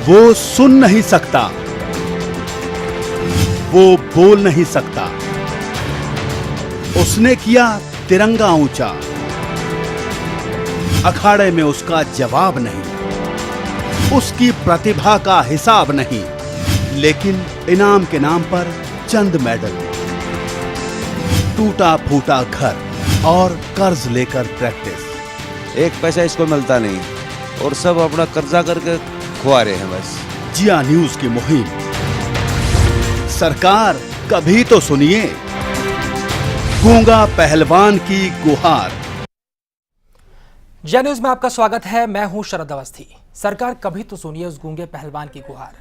वो सुन नहीं सकता, वो बोल नहीं सकता। उसने किया तिरंगा ऊंचा, अखाड़े में उसका जवाब नहीं, उसकी प्रतिभा का हिसाब नहीं, लेकिन इनाम के नाम पर चंद मेडल, टूटा फूटा घर और कर्ज लेकर प्रैक्टिस। एक पैसा इसको मिलता नहीं और सब अपना कर्जा करके खुआ रहे हैं बस। जिया न्यूज की मुहिम, सरकार कभी तो सुनिए, गूंगा पहलवान की गुहार। जिया न्यूज में आपका स्वागत है। मैं हूं शरद अवस्थी। सरकार कभी तो सुनिए उस गूंगे पहलवान की गुहार,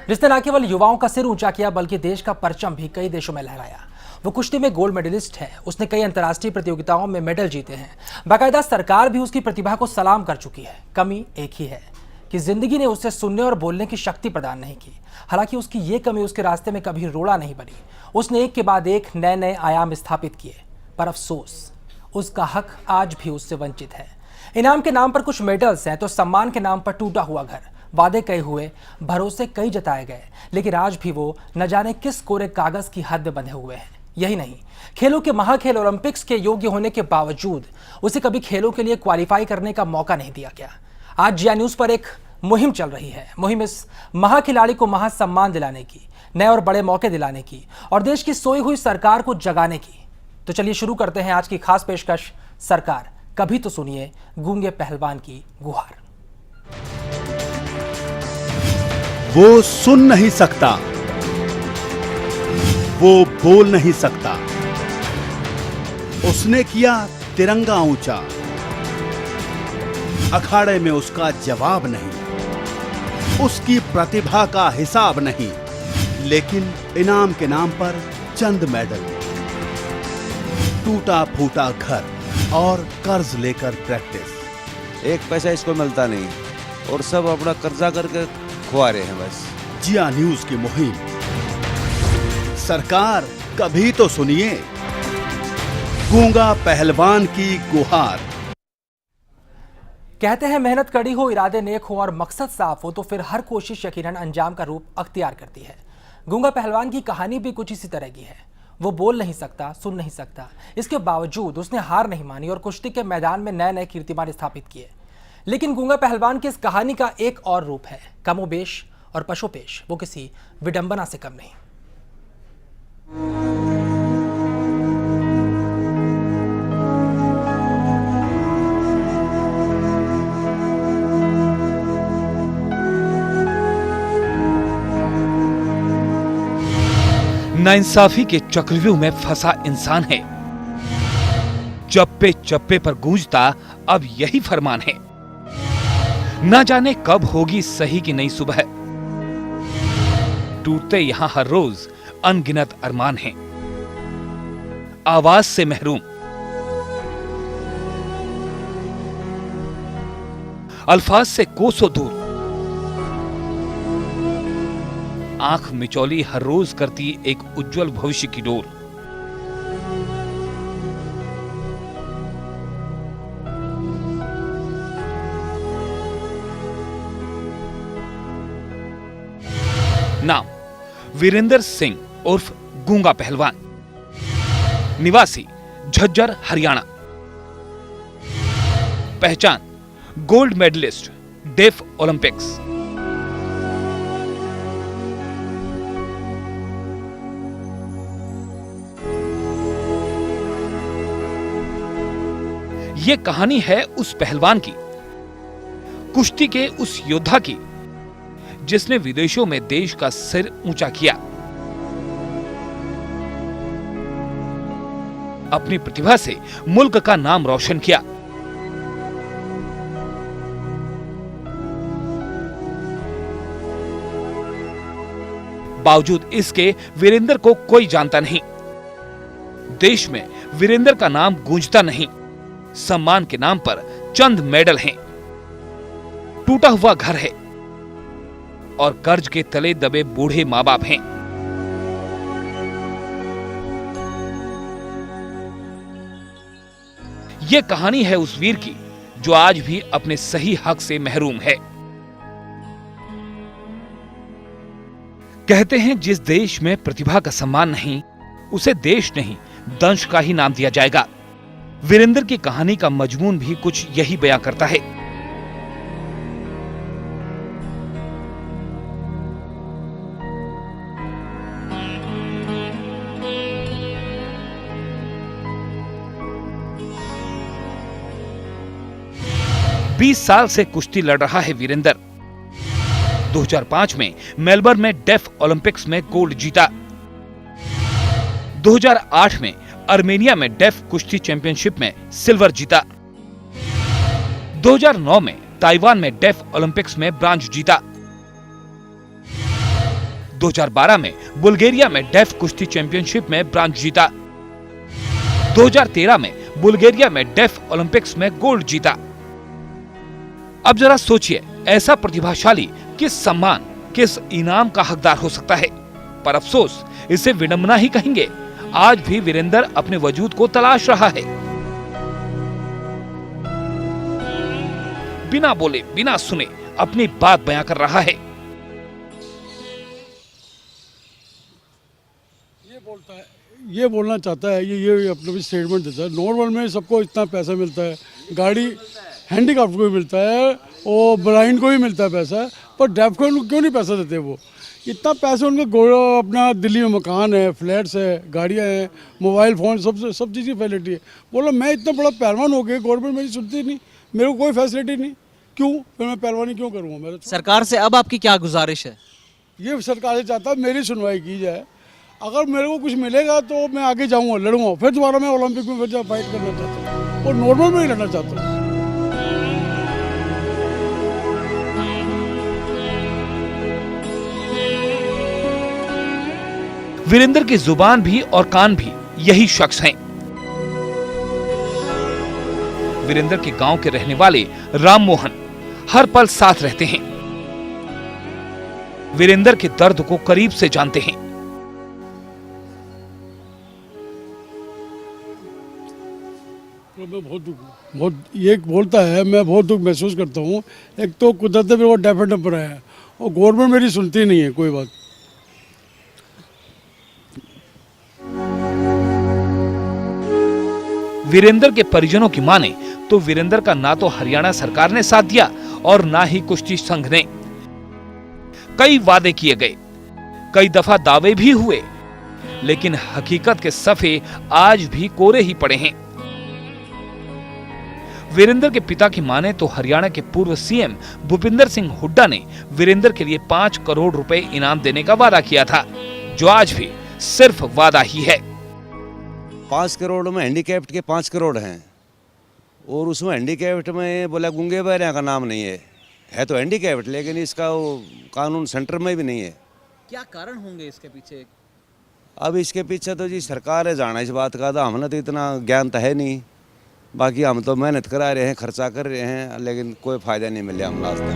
जिसने न केवल युवाओं का सिर ऊंचा किया बल्कि देश का परचम भी कई देशों में लहराया। वो कुश्ती में गोल्ड मेडलिस्ट है, उसने कई अंतर्राष्ट्रीय प्रतियोगिताओं में मेडल जीते हैं। बाकायदा सरकार भी उसकी प्रतिभा को सलाम कर चुकी है। कमी एक ही है कि जिंदगी ने उसे सुनने और बोलने की शक्ति प्रदान नहीं की। हालांकि उसकी ये कमी उसके रास्ते में कभी रोड़ा नहीं बनी। उसने एक के बाद एक नए नए आयाम स्थापित किए, पर अफसोस उसका हक आज भी उससे वंचित है। इनाम के नाम पर कुछ मेडल्स हैं तो सम्मान के नाम पर टूटा हुआ घर, वादे कहे हुए, भरोसे कई जताए गए, लेकिन आज भी वो न जाने किस कोरे कागज की हद में बंधे हुए हैं। यही नहीं, खेलों के महाखेल ओलंपिक्स के योग्य होने के बावजूद उसे कभी खेलों के लिए क्वालिफाई करने का मौका नहीं दिया गया। आज जिया न्यूज पर एक मुहिम चल रही है। मुहिम इस महाखिलाड़ी को महासम्मान दिलाने की, नए और बड़े मौके दिलाने की और देश की सोई हुई सरकार को जगाने की। तो चलिए शुरू करते हैं आज की खास पेशकश, सरकार कभी तो सुनिए गूंगे पहलवान की गुहार। वो सुन नहीं सकता, वो बोल नहीं सकता। उसने किया तिरंगा ऊंचा, अखाड़े में उसका जवाब नहीं, उसकी प्रतिभा का हिसाब नहीं, लेकिन इनाम के नाम पर चंद मेडल, टूटा फूटा घर और कर्ज लेकर प्रैक्टिस। एक पैसा इसको मिलता नहीं और सब अपना कर्जा करके खुआ रहे हैं बस। जिया न्यूज की मुहिम, सरकार कभी तो सुनिए, गूंगा पहलवान की गुहार। कहते हैं मेहनत कड़ी हो, इरादे नेक हो और मकसद साफ हो तो फिर हर कोशिश यकीनन अंजाम का रूप अख्तियार करती है। गूंगा पहलवान की कहानी भी कुछ इसी तरह की है। वो बोल नहीं सकता, सुन नहीं सकता, इसके बावजूद उसने हार नहीं मानी और कुश्ती के मैदान में नए नए कीर्तिमान स्थापित किए। लेकिन गूंगा पहलवान की इस कहानी का एक और रूप है, कमोबेश और पशोपेश वो किसी विडंबना से कम नहीं। नाइंसाफी के चक्रव्यूह में फंसा इंसान है। चप्पे चप्पे पर गूंजता अब यही फरमान है। ना जाने कब होगी सही की नई सुबह। टूटते यहां हर रोज अनगिनत अरमान हैं। आवाज से महरूम, अल्फाज से कोसों दूर, आंख मिचौली हर रोज करती एक उज्जवल भविष्य की डोर। नाम वीरेंद्र सिंह उर्फ गूंगा पहलवान, निवासी झज्जर हरियाणा। पहचान गोल्ड मेडलिस्ट डेफ ओलंपिक्स। ये कहानी है उस पहलवान की, कुश्ती के उस योद्धा की जिसने विदेशों में देश का सिर ऊंचा किया, अपनी प्रतिभा से मुल्क का नाम रोशन किया। बावजूद इसके वीरेंद्र को कोई जानता नहीं। देश में वीरेंद्र का नाम गूंजता नहीं। सम्मान के नाम पर चंद मेडल हैं, टूटा हुआ घर है और कर्ज के तले दबे बूढ़े मां बाप हैं। यह कहानी है उस वीर की जो आज भी अपने सही हक से महरूम है। कहते हैं जिस देश में प्रतिभा का सम्मान नहीं, उसे देश नहीं दंश का ही नाम दिया जाएगा। वीरेंद्र की कहानी का मजमून भी कुछ यही बयां करता है। बीस साल से कुश्ती लड़ रहा है वीरेंद्र। 2005 में मेलबर्न में डेफ ओलंपिक्स में गोल्ड जीता। 2008 में आर्मेनिया में डेफ कुश्ती चैंपियनशिप में सिल्वर जीता। 2009 में ताइवान में डेफ ओलंपिक्स में ब्रांज जीता। 2012 में बुल्गारिया में डेफ कुश्ती चैंपियनशिप में ब्रांज जीता। 2013 में बुल्गारिया में डेफ ओलंपिक्स में गोल्ड जीता। अब जरा सोचिए, ऐसा प्रतिभाशाली किस सम्मान, किस इनाम का हकदार हो सकता है? पर अफसोस, इसे विडंबना ही कहेंगे। आज भी वीरेंद्र अपने वजूद को तलाश रहा है। बिना बोले, बिना सुने अपनी बात बयां कर रहा है। ये बोलना चाहता है, ये अपना भी स्टेटमेंट देता है। नॉर्मल में सबको इतना पैसा मिलता है, गाड़ी हैंडीकैप्ड को भी मिलता है और ब्लाइंड को भी मिलता है पैसा, पर डेफ को क्यों नहीं पैसा देते? वो इतना पैसा उनके अपना दिल्ली में मकान है, फ्लैट्स है, गाड़ियाँ हैं, मोबाइल फ़ोन, सब चीज़ की फैसिलिटी है। बोला मैं इतना बड़ा पहलवान हो गया, गवर्नमेंट मेरी सुनती नहीं, मेरे को कोई फैसिलिटी नहीं, क्यों? फिर मैं पहलवानी क्यों करूँगा? मेरे सरकार से अब आपकी क्या गुजारिश है? ये सरकार से चाहता है मेरी सुनवाई की जाए। अगर मेरे को कुछ मिलेगा तो मैं आगे जाऊँगा, लड़ूंगा, फिर दोबारा मैं ओलंपिक में फिर फाइट करना चाहता हूँ और नॉर्मल में ही लड़ना चाहता हूँ। वीरेंद्र की जुबान भी और कान भी यही शख्स हैं। वीरेंद्र के गांव के रहने वाले राम मोहन हर पल साथ रहते हैं। वीरेंद्र के दर्द को करीब से जानते हैं। मैं बहुत ये बोलता है, मैं बहुत दुख महसूस करता हूँ। एक तो कुदरत में वो डेफिनेट पर है और गवर्नमेंट मेरी सुनती नहीं है कोई बात। वीरेंद्र के परिजनों की माने तो वीरेंद्र का ना तो हरियाणा सरकार ने साथ दिया और ना ही कुश्ती संघ ने। कई वादे किए गए, कई दफा दावे भी हुए, लेकिन हकीकत के सफे आज भी कोरे ही पड़े हैं। वीरेंद्र के पिता की माने तो हरियाणा के पूर्व सीएम भूपिंदर सिंह हुड्डा ने वीरेंद्र के लिए 5 करोड़ रुपए इनाम देने का वादा किया था, जो आज भी सिर्फ वादा ही है। 5 करोड़ में हैंडीकैप्ड के 5 करोड़ हैं और उसमें हैंडीकैप्ड में बोला गूंगे बहरे का नाम नहीं है तो हैंडीकैप्ड, लेकिन इसका वो कानून सेंटर में भी नहीं है। क्या कारण होंगे इसके पीछे? अब इसके पीछे तो जी सरकार है जाना इस बात का, तो हमने तो इतना ज्ञान तो है नहीं। बाकी हम तो मेहनत करा रहे हैं, खर्चा कर रहे हैं, लेकिन कोई फायदा नहीं मिला हम आज तक।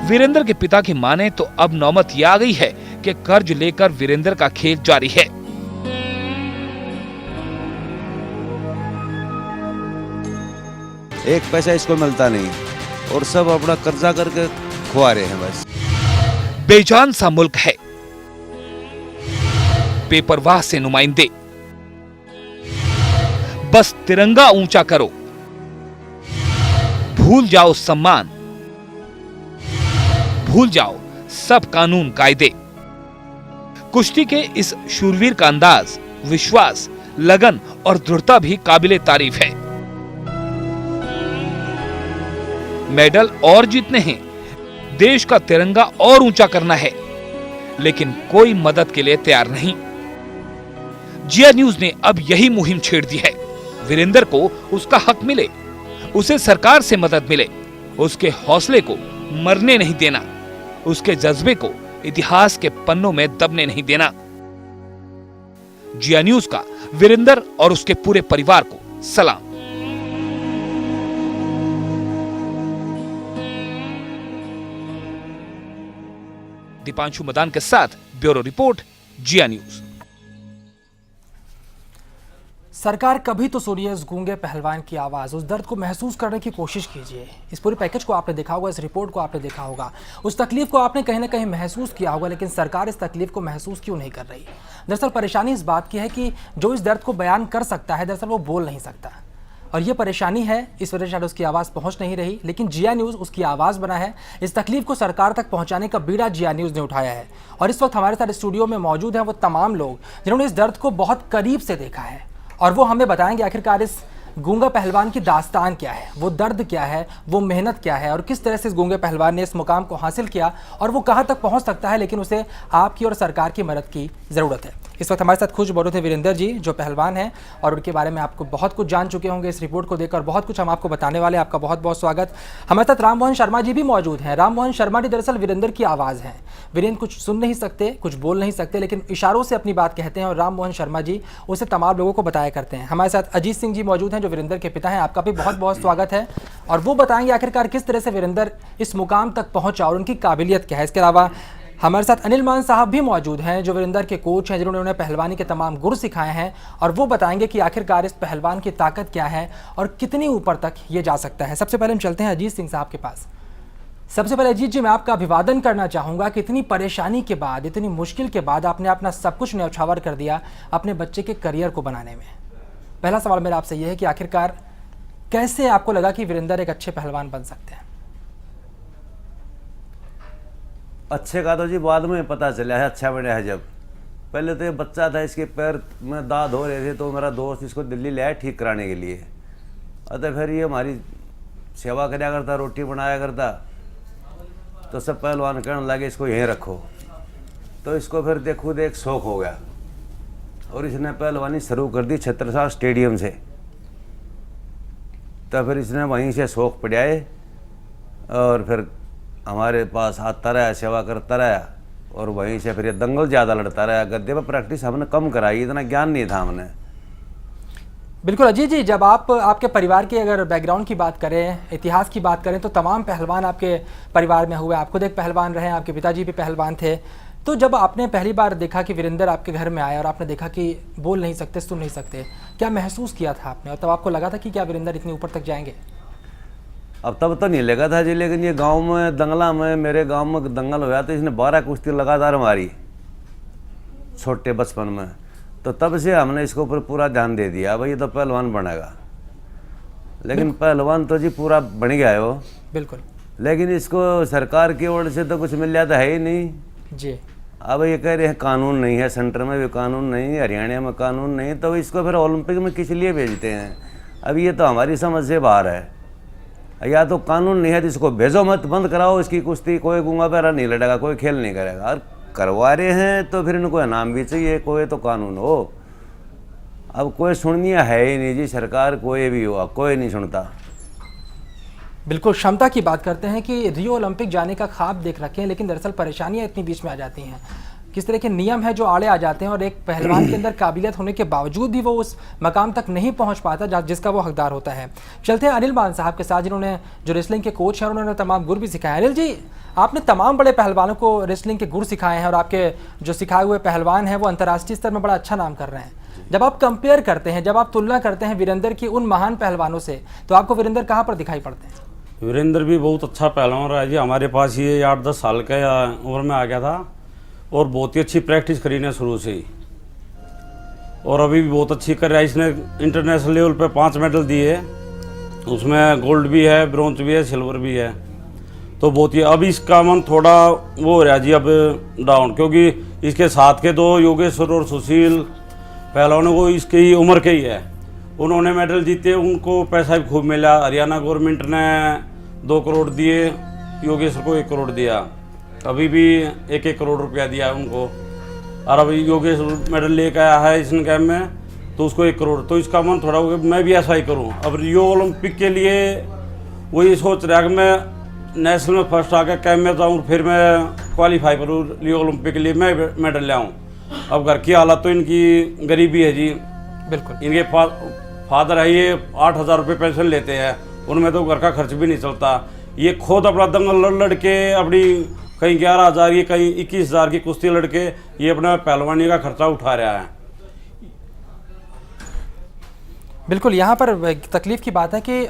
वीरेंद्र के पिता की माने तो अब नौबत ये आ गई है कि कर्ज लेकर वीरेंद्र का खेल जारी है। एक पैसा इसको मिलता नहीं और सब अपना कर्जा करके खुआ रहे हैं बस। बेजान सा मुल्क है, बेपरवाह से नुमाइंदे। बस तिरंगा ऊंचा करो, भूल जाओ सम्मान, भूल जाओ सब कानून कायदे। कुश्ती के इस शूरवीर का अंदाज, विश्वास, लगन और दृढ़ता भी काबिले तारीफ है। मेडल और जीतने हैं, देश का तिरंगा और ऊंचा करना है, लेकिन कोई मदद के लिए तैयार नहीं। जिया न्यूज ने अब यही मुहिम छेड़ दी है। वीरेंद्र को उसका हक मिले, उसे सरकार से मदद मिले, उसके हौसले को मरने नहीं देना, उसके जज्बे को इतिहास के पन्नों में दबने नहीं देना। जिया न्यूज का वीरेंद्र और उसके पूरे परिवार को सलाम। दीपांशु मदान के साथ ब्यूरो रिपोर्ट, जिया न्यूज। सरकार कभी तो सुनिए उस गूंगे पहलवान की आवाज़, उस दर्द को महसूस करने की कोशिश कीजिए। इस पूरे पैकेज को आपने देखा होगा, इस रिपोर्ट को आपने देखा होगा, उस तकलीफ को आपने कहीं ना कहीं महसूस किया होगा, लेकिन सरकार इस तकलीफ को महसूस क्यों नहीं कर रही? दरअसल परेशानी इस बात की है कि जो इस दर्द को बयान कर सकता है, दरअसल वो बोल नहीं सकता, और ये परेशानी है। इस वजह से उसकी आवाज़ पहुंच नहीं रही, लेकिन जिया न्यूज़ उसकी आवाज़ बना है। इस तकलीफ को सरकार तक पहुंचाने का बीड़ा जिया न्यूज़ ने उठाया है, और इस वक्त हमारे साथ स्टूडियो में मौजूद हैं वो तमाम लोग जिन्होंने इस दर्द को बहुत करीब से देखा है, और वो हमें बताएंगे आखिरकार इस गूंगा पहलवान की दास्तान क्या है, वो दर्द क्या है, वो मेहनत क्या है, और किस तरह से इस गूंगे पहलवान ने इस मुकाम को हासिल किया, और वो कहाँ तक पहुँच सकता है, लेकिन उसे आपकी और सरकार की मदद की ज़रूरत है। इस वक्त हमारे साथ खुद मौजूद थे वीरेंद्र जी, जो पहलवान हैं, और उनके बारे में आपको बहुत कुछ जान चुके होंगे इस रिपोर्ट को देखकर, बहुत कुछ हम आपको बताने वाले हैं। आपका बहुत बहुत स्वागत। हमारे साथ राम मोहन शर्मा जी भी मौजूद हैं। राम मोहन शर्मा जी दरअसल वीरेंद्र की आवाज़ हैं। वीरेंद्र कुछ सुन नहीं सकते, कुछ बोल नहीं सकते, लेकिन इशारों से अपनी बात कहते हैं, और राम मोहन शर्मा जी उसे तमाम लोगों को बताया करते हैं। हमारे साथ अजीत सिंह जी मौजूद हैं, जो वीरेंद्र के पिता हैं। आपका भी बहुत बहुत स्वागत है, और वो बताएंगे आखिरकार किस तरह से वीरेंद्र इस मुकाम तक पहुंचा और उनकी काबिलियत क्या है। इसके अलावा हमारे साथ अनिल मान साहब भी मौजूद हैं, जो वीरेंद्र के कोच हैं, जिन्होंने उन्हें पहलवानी के तमाम गुर सिखाए हैं, और वो बताएंगे कि आखिरकार इस पहलवान की ताकत क्या है और कितनी ऊपर तक ये जा सकता है। सबसे पहले हम चलते हैं अजीत सिंह साहब के पास। सबसे पहले अजीत जी, मैं आपका अभिवादन करना चाहूँगा कि इतनी परेशानी के बाद, इतनी मुश्किल के बाद आपने अपना सब कुछ न्यौछावर कर दिया अपने बच्चे के करियर को बनाने में। पहला सवाल मेरा आपसे ये है कि आखिरकार कैसे आपको लगा कि वीरेंद्र एक अच्छे पहलवान बन सकते हैं? अच्छे का तो जी बाद में पता चला है, अच्छा बना है। जब पहले तो ये बच्चा था, इसके पैर में दाद हो रहे थे, तो मेरा दोस्त इसको दिल्ली ले आया ठीक कराने के लिए। अतः फिर ये हमारी सेवा कराया करता, रोटी बनाया करता, तो सब पहलवान कहने लगे इसको यहीं रखो। तो इसको फिर खुद एक शौक हो गया, और इसने पहलवानी शुरू कर दी छत्रसाल स्टेडियम से। तो फिर इसने वहीं से शौक पड़ाए, और फिर हमारे पास आता रहा, सेवा करता रहा, और वहीं से फिर ये दंगल ज़्यादा लड़ता रहा। गद्दे पर प्रैक्टिस हमने कम कराई, इतना ज्ञान नहीं था हमने। बिल्कुल अजीत जी, जब आप आपके परिवार के अगर बैकग्राउंड की बात करें, इतिहास की बात करें, तो तमाम पहलवान आपके परिवार में हुए। आप खुद एक पहलवान रहे, आपके पिताजी भी पहलवान थे। तो जब आपने पहली बार देखा कि वीरेंद्र आपके घर में आया और आपने देखा कि बोल नहीं सकते, सुन नहीं सकते, क्या महसूस किया था आपने, और तब आपको लगा था कि क्या वीरेंद्र इतनी ऊपर तक जाएंगे? अब तब तो नहीं लगा था जी, लेकिन ये गांव में दंगला में, मेरे गांव में दंगल हुआ, तो इसने 12 कुश्ती लगातार मारी छोटे बचपन में। तो तब से हमने इसके ऊपर पूरा ध्यान दे दिया, भाई ये तो पहलवान बनेगा। लेकिन पहलवान तो जी पूरा बन गया है वो। बिल्कुल। लेकिन इसको सरकार की ओर से तो कुछ मिल जाता है ही नहीं जी। अब ये कह रहे हैं कानून नहीं है, सेंटर में भी कानून नहीं है, हरियाणा में कानून नहीं, तो इसको फिर ओलंपिक में किस लिए भेजते हैं? अब ये तो हमारी समझ से बाहर है। या तो कानून नहीं है तो इसको भेजो मत, बंद कराओ इसकी कुश्ती। कोई गूंगा पैरा नहीं लड़ेगा, कोई खेल नहीं करेगा। और करवा रहे हैं तो फिर इनको इनाम भी चाहिए, कोई तो कानून हो। अब कोई सुननिया है ही नहीं जी, सरकार कोई भी हो, कोई नहीं सुनता। बिल्कुल क्षमता की बात करते हैं कि रियो ओलंपिक जाने का ख्वाब देख रखे हैं, लेकिन दरअसल परेशानियां इतनी बीच में आ जाती हैं, किस तरह के नियम है जो आड़े आ जाते हैं, और एक पहलवान के अंदर काबिलियत होने के बावजूद भी वो उस मकाम तक नहीं पहुंच पाता जिसका वो हकदार होता है। चलते हैं अनिल मान साहब के साथ, जिन्होंने जो रेसलिंग के कोच हैं, उन्होंने तमाम गुर भी सिखाए। अनिल जी, आपने तमाम बड़े पहलवानों को रेसलिंग के गुर सिखाए हैं, और आपके जो सिखाए हुए पहलवान हैं वो अंतर्राष्ट्रीय स्तर में बड़ा अच्छा नाम कर रहे हैं। जब आप कंपेयर करते हैं, जब आप तुलना करते हैं वीरेंद्र की उन महान पहलवानों से, तो आपको वीरेंद्र कहाँ पर दिखाई पड़ते हैं? वीरेंद्र भी बहुत अच्छा पहलवान रहा है जी। हमारे पास ये 8-10 साल का उम्र में आ गया था, और बहुत ही अच्छी प्रैक्टिस करी ने शुरू से ही, और अभी भी बहुत अच्छी कर रहा है। इसने इंटरनेशनल लेवल पे 5 मेडल दिए, उसमें गोल्ड भी है, ब्रॉन्ज भी है, सिल्वर भी है। तो बहुत ही अभी इसका मन थोड़ा वो हो रहा जी अब डाउन, क्योंकि इसके साथ के 2 योगेश्वर और सुशील पहलवानों को इसकी ही उम्र के ही है, उन्होंने मेडल जीते, उनको पैसा भी खूब मिला। हरियाणा गवर्नमेंट ने 2 करोड़ दिए, योगेश्वर को 1 करोड़ दिया, अभी भी 1-1 करोड़ रुपया दिया उनको। और अभी योगेश्वर मेडल लेकर आया है एशियन गेम में, तो उसको 1 करोड़। तो इसका मन थोड़ा हो गया मैं भी ऐसा ही करूं। अब रियो ओलंपिक के लिए वो ये सोच रहा है कि मैं नेशनल में फर्स्ट आकर कैम्प में जाऊँ, फिर मैं क्वालिफाई करूँ रियो ओलंपिक के लिए, मैं मेडल ले आऊँ। अब घर की हालत तो इनकी गरीबी है जी। बिल्कुल। इनके फादर है, ये 8,000 रुपये पेंशन लेते हैं, उनमें तो घर का खर्च भी नहीं चलता। ये खुद अपना दंगल लड़ के अपनी कहीं 11,000 की, कहीं 21,000 की कुश्ती लड़के ये अपना पहलवानी का खर्चा उठा रहा है। बिल्कुल, यहाँ पर तकलीफ की बात है कि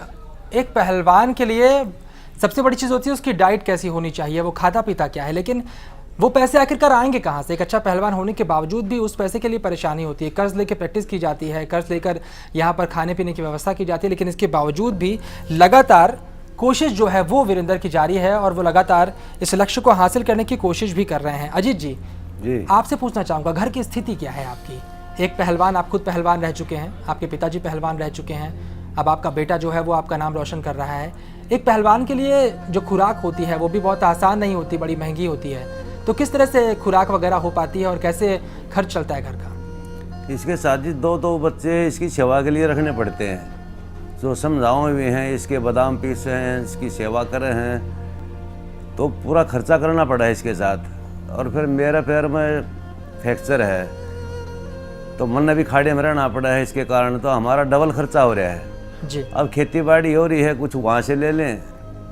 एक पहलवान के लिए सबसे बड़ी चीज़ होती है उसकी डाइट कैसी होनी चाहिए, वो खाता पीता क्या है, लेकिन वो पैसे आखिरकार आएंगे कहाँ से? एक अच्छा पहलवान होने के बावजूद भी उस पैसे के लिए परेशानी होती है। कर्ज लेकर प्रैक्टिस की जाती है, कर्ज लेकर यहाँ पर खाने पीने की व्यवस्था की जाती है, लेकिन इसके बावजूद भी लगातार कोशिश जो है वो वीरेंद्र की जारी है और वो लगातार इस लक्ष्य को हासिल करने की कोशिश भी कर रहे हैं। अजीत जी, आपसे पूछना चाहूँगा, घर की स्थिति क्या है आपकी? एक पहलवान, आप खुद पहलवान रह चुके हैं, आपके पिताजी पहलवान रह चुके हैं, अब आपका बेटा जो है वो आपका नाम रोशन कर रहा है। एक पहलवान के लिए जो खुराक होती है वो भी बहुत आसान नहीं होती, बड़ी महंगी होती है, तो किस तरह से खुराक वगैरह हो पाती है और कैसे खर्च चलता है घर का? इसके साथ ही दो बच्चे इसकी सेवा के लिए रखने पड़ते हैं, जो समझाओ भी हैं, इसके बादाम पीस हैं, इसकी सेवा कर रहे हैं, तो पूरा खर्चा करना पड़ा है इसके साथ। और फिर मेरा पैर में फ्रैक्चर है, तो मन भी खाड़े में रहना पड़ा है, इसके कारण तो हमारा डबल खर्चा हो रहा है जी। अब खेती बाड़ी हो रही है, कुछ वहाँ से ले लें,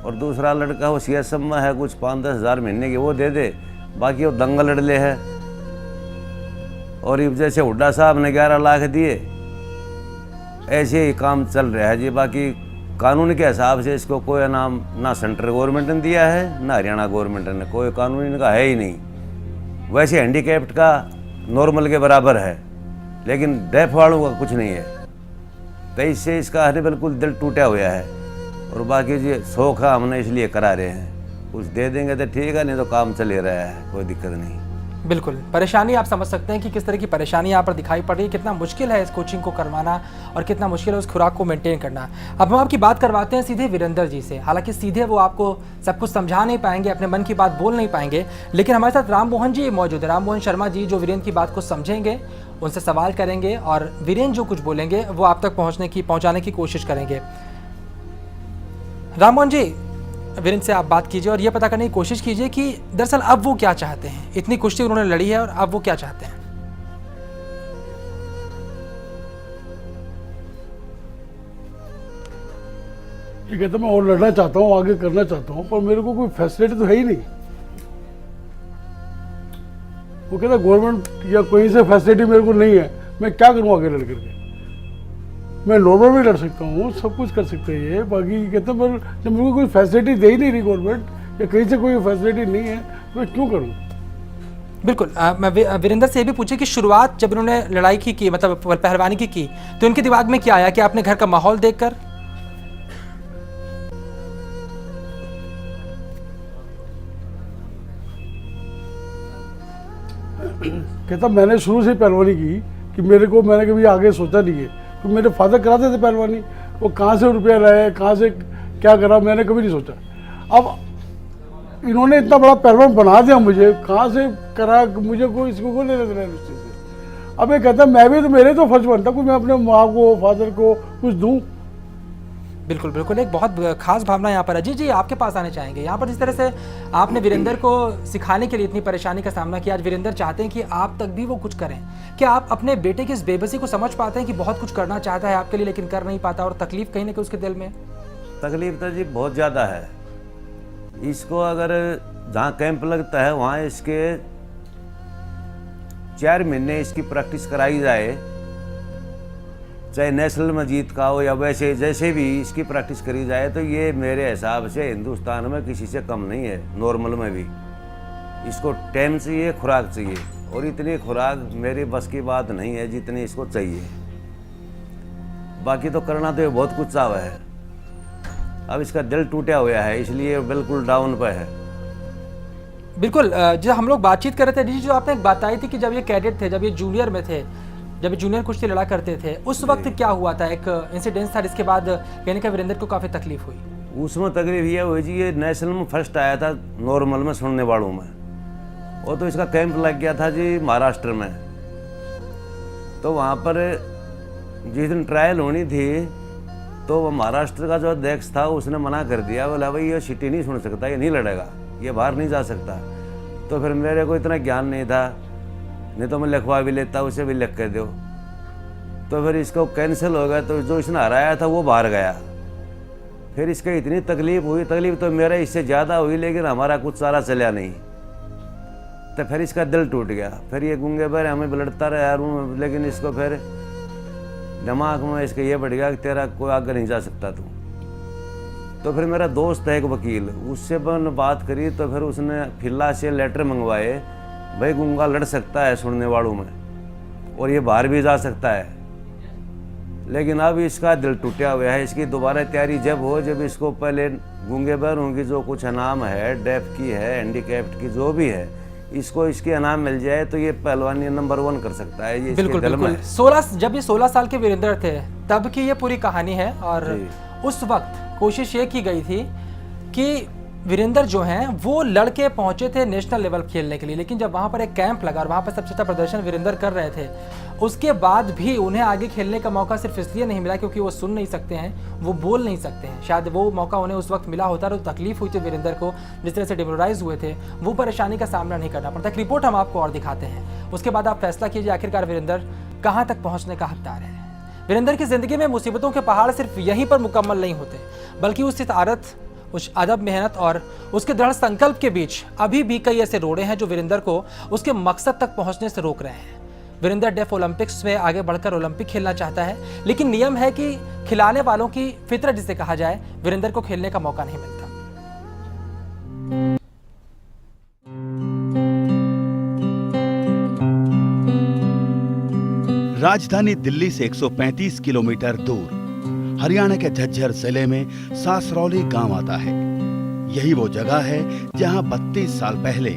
और दूसरा लड़का वो CSM में है, कुछ 5-10 हज़ार महीने की वो दे दे, बाकी वो दंगल लड़ ले है। और ये जैसे हुड्डा साहब ने 11 लाख दिए, ऐसे ही काम चल रहा है जी। बाकी कानून के हिसाब से इसको कोई नाम ना सेंट्रल गवर्नमेंट ने दिया है ना हरियाणा गवर्नमेंट ने, कोई कानून इनका है ही नहीं। वैसे हैंडीकैप्ड का नॉर्मल के बराबर है, लेकिन डेफ वालों का कुछ नहीं है, तो इससे इसका हर बिल्कुल दिल टूटा हुआ है। और बाकी जी शौक है, हमने इसलिए करा रहे हैं, कुछ दे देंगे तो ठीक है, नहीं तो काम चल ही रहा है, कोई दिक्कत नहीं। बिल्कुल, परेशानी आप समझ सकते हैं कि किस तरह की परेशानी यहाँ पर दिखाई पड़ रही है, कितना मुश्किल है इस कोचिंग को करवाना और कितना मुश्किल है उस खुराक को मेंटेन करना। अब हम आपकी बात करवाते हैं सीधे वीरेंद्र जी से। हालांकि सीधे वो आपको सब कुछ समझा नहीं पाएंगे, अपने मन की बात बोल नहीं पाएंगे, लेकिन हमारे साथ राम मोहन जी मौजूद है, राम मोहन शर्मा जी, जो वीरेंद्र की बात को समझेंगे, उनसे सवाल करेंगे और वीरेंद्र जो कुछ बोलेंगे वो आप तक पहुँचाने की कोशिश करेंगे। राम मोहन जी, वीरेंद्र से आप बात कीजिए और ये पता करने की कोशिश कीजिए कि दरअसल अब वो क्या चाहते हैं। इतनी कुश्ती उन्होंने लड़ी है और अब वो क्या चाहते हैं। ये कहता मैं और लड़ना चाहता हूँ, आगे करना चाहता हूँ, पर मेरे को कोई फैसिलिटी तो है ही नहीं। वो कहता गवर्नमेंट या कोई से फैसिलिटी मेरे को नहीं है, मैं क्या करूँ आगे लड़ करके। मैं नॉर्मल भी लड़ सकता हूँ, सब कुछ कर सकते हैं ये, बाकी कहते हैं पर जब मेरे को कोई फैसिलिटी दे ही नहीं रही गवर्नमेंट या कहीं से कोई फैसिलिटी नहीं है, तो मैं क्यों करूँ। बिल्कुल, मैं वीरेंद्र से ये भी पूछे कि शुरुआत जब इन्होंने लड़ाई की मतलब पहलवानी की तो इनके दिमाग में क्या आया कि आपने घर का माहौल देखकर? कहता मैंने शुरू से पहलवानी की कि मैंने कभी आगे सोचा नहीं है, तो मेरे फादर कराते थे पहलवानी, वो कहाँ से रुपया लाए, कहाँ से क्या करा, मैंने कभी नहीं सोचा। अब इन्होंने इतना बड़ा पहलवान बना दिया मुझे, कहाँ से करा, मुझे कोई इसको को लेना देना उस चीज़ से। अब ये कहता मैं भी तो, मेरे तो फर्ज बनता कोई मैं अपने माँ को फादर को कुछ दूँ। बिल्कुल बिल्कुल, एक बहुत खास भावना यहाँ पर। अजीत जी, आपके पास आने चाहेंगे। यहाँ पर जिस तरह से आपने वीरेंद्र को सिखाने के लिए इतनी परेशानी का सामना किया, आज वीरेंद्र चाहते हैं कि आप तक भी वो कुछ करें। क्या आप अपने बेटे की इस बेबसी को समझ पाते हैं कि बहुत कुछ करना चाहता है आपके लिए लेकिन कर नहीं पाता, और तकलीफ कहीं ना कहीं उसके दिल में? तकलीफ तो जी बहुत ज़्यादा है। इसको अगर जहाँ कैंप लगता है वहाँ इसके 4 महीने इसकी प्रैक्टिस कराई जाए, चाहे नेशनल में जीत का हो या वैसे जैसे भी इसकी प्रैक्टिस करी जाए, तो ये मेरे हिसाब से हिंदुस्तान में किसी से कम नहीं है। नॉर्मल में भी इसको टाइम चाहिए, खुराक चाहिए, और इतनी खुराक मेरी बस की बात नहीं है जितनी इसको चाहिए। बाकी तो करना तो ये बहुत कुछ चाह है। अब इसका दिल टूटा हुआ है, इसलिए बिल्कुल डाउन पे है। बिल्कुल, जब हम लोग बातचीत कर रहे थे, जो आपने एक बात बताई थी कि जब ये कैडेट थे, जब ये जूनियर में थे, जब ये जूनियर कुश्ती लड़ा करते थे, उस वक्त क्या हुआ था? एक इंसिडेंस था जिसके बाद कहने का वीरेंद्र को काफ़ी तकलीफ हुई। उसमें तकलीफ ये हुई जी, ये नेशनल में फर्स्ट आया था नॉर्मल में सुनने वालों में, और तो इसका कैंप लग गया था जी महाराष्ट्र में। तो वहाँ पर जिस दिन ट्रायल होनी थी, तो वो महाराष्ट्र का जो अध्यक्ष था उसने मना कर दिया, बोला भाई ये सिटी नहीं सुन सकता, ये नहीं लड़ेगा, ये बाहर नहीं जा सकता। तो फिर मेरे को इतना ज्ञान नहीं था, नहीं तो मैं लिखवा भी लेता, उसे भी लिख कर दो। तो फिर इसको कैंसिल हो गया, तो जो इसने हराया था वो बाहर गया। फिर इसका इतनी तकलीफ हुई, तकलीफ तो मेरा इससे ज़्यादा हुई, लेकिन हमारा कुछ सारा चला नहीं। तो फिर इसका दिल टूट गया। फिर ये गूंगे पर हमें लड़ता रहा यार, लेकिन इसको फिर दिमाग में इसका ये बढ़ गया कि तेरा कोई आगे नहीं जा सकता तू। तो फिर मेरा दोस्त है एक वकील, उससे मैंने बात करी तो फिर उसने फिल्ला से लेटर मंगवाए, भाई गूंगा लड़ सकता है सुनने वालों में और ये बाहर भी जा सकता है। लेकिन अब इसका दिल टूटा हुआ है। इसकी दोबारा तैयारी जब हो, जब इसको पहले गूंगे बहरों की जो कुछ इनाम है, डेफ की है, हैंडीकैप्ड की जो भी है, इसको इसके इनाम मिल जाए तो ये पहलवानी नंबर 1 कर सकता है। ये इसके बिल्कुल दिल में बिल्कुल। है। जब ये 16 साल के वीरेंद्र थे तब की ये पूरी कहानी है। और उस वक्त कोशिश ये की गई थी कि वीरेंद्र जो हैं वो लड़के पहुंचे थे नेशनल लेवल खेलने के लिए, लेकिन जब वहां पर एक कैंप लगा और वहां पर सबसे अच्छा प्रदर्शन वीरेंद्र कर रहे थे, उसके बाद भी उन्हें आगे खेलने का मौका सिर्फ इसलिए नहीं मिला क्योंकि वो सुन नहीं सकते हैं, वो बोल नहीं सकते हैं। शायद वो मौका उन्हें उस वक्त मिला होता तो तकलीफ हुई थी वीरेंद्र को, जिस तरह से डिमोरलाइज हुए थे, वो परेशानी का सामना नहीं करना पड़ता। एक रिपोर्ट हम आपको और दिखाते हैं, उसके बाद आप फैसला कीजिए आखिरकार वीरेंद्र कहाँ तक पहुँचने का हकदार है। वीरेंद्र की जिंदगी में मुसीबतों के पहाड़ सिर्फ यहीं पर मुकम्मल नहीं होते, बल्कि उस आदत, उस अदब मेहनत और उसके दृढ़ संकल्प के बीच अभी भी कई ऐसे रोड़े हैं जो वीरेंद्र को उसके मकसद तक पहुंचने से रोक रहे हैं। वीरेंद्र डेफ ओलंपिक्स में आगे बढ़कर ओलंपिक खेलना चाहता है, लेकिन नियम है कि खिलाने वालों की फितरत जिसे कहा जाए, वीरेंद्र को खेलने का मौका नहीं मिलता। राजधानी दिल्ली से 135 किलोमीटर दूर हरियाणा के झज्जर जिले में सासरौली गांव आता है। यही वो जगह है जहां 32 साल पहले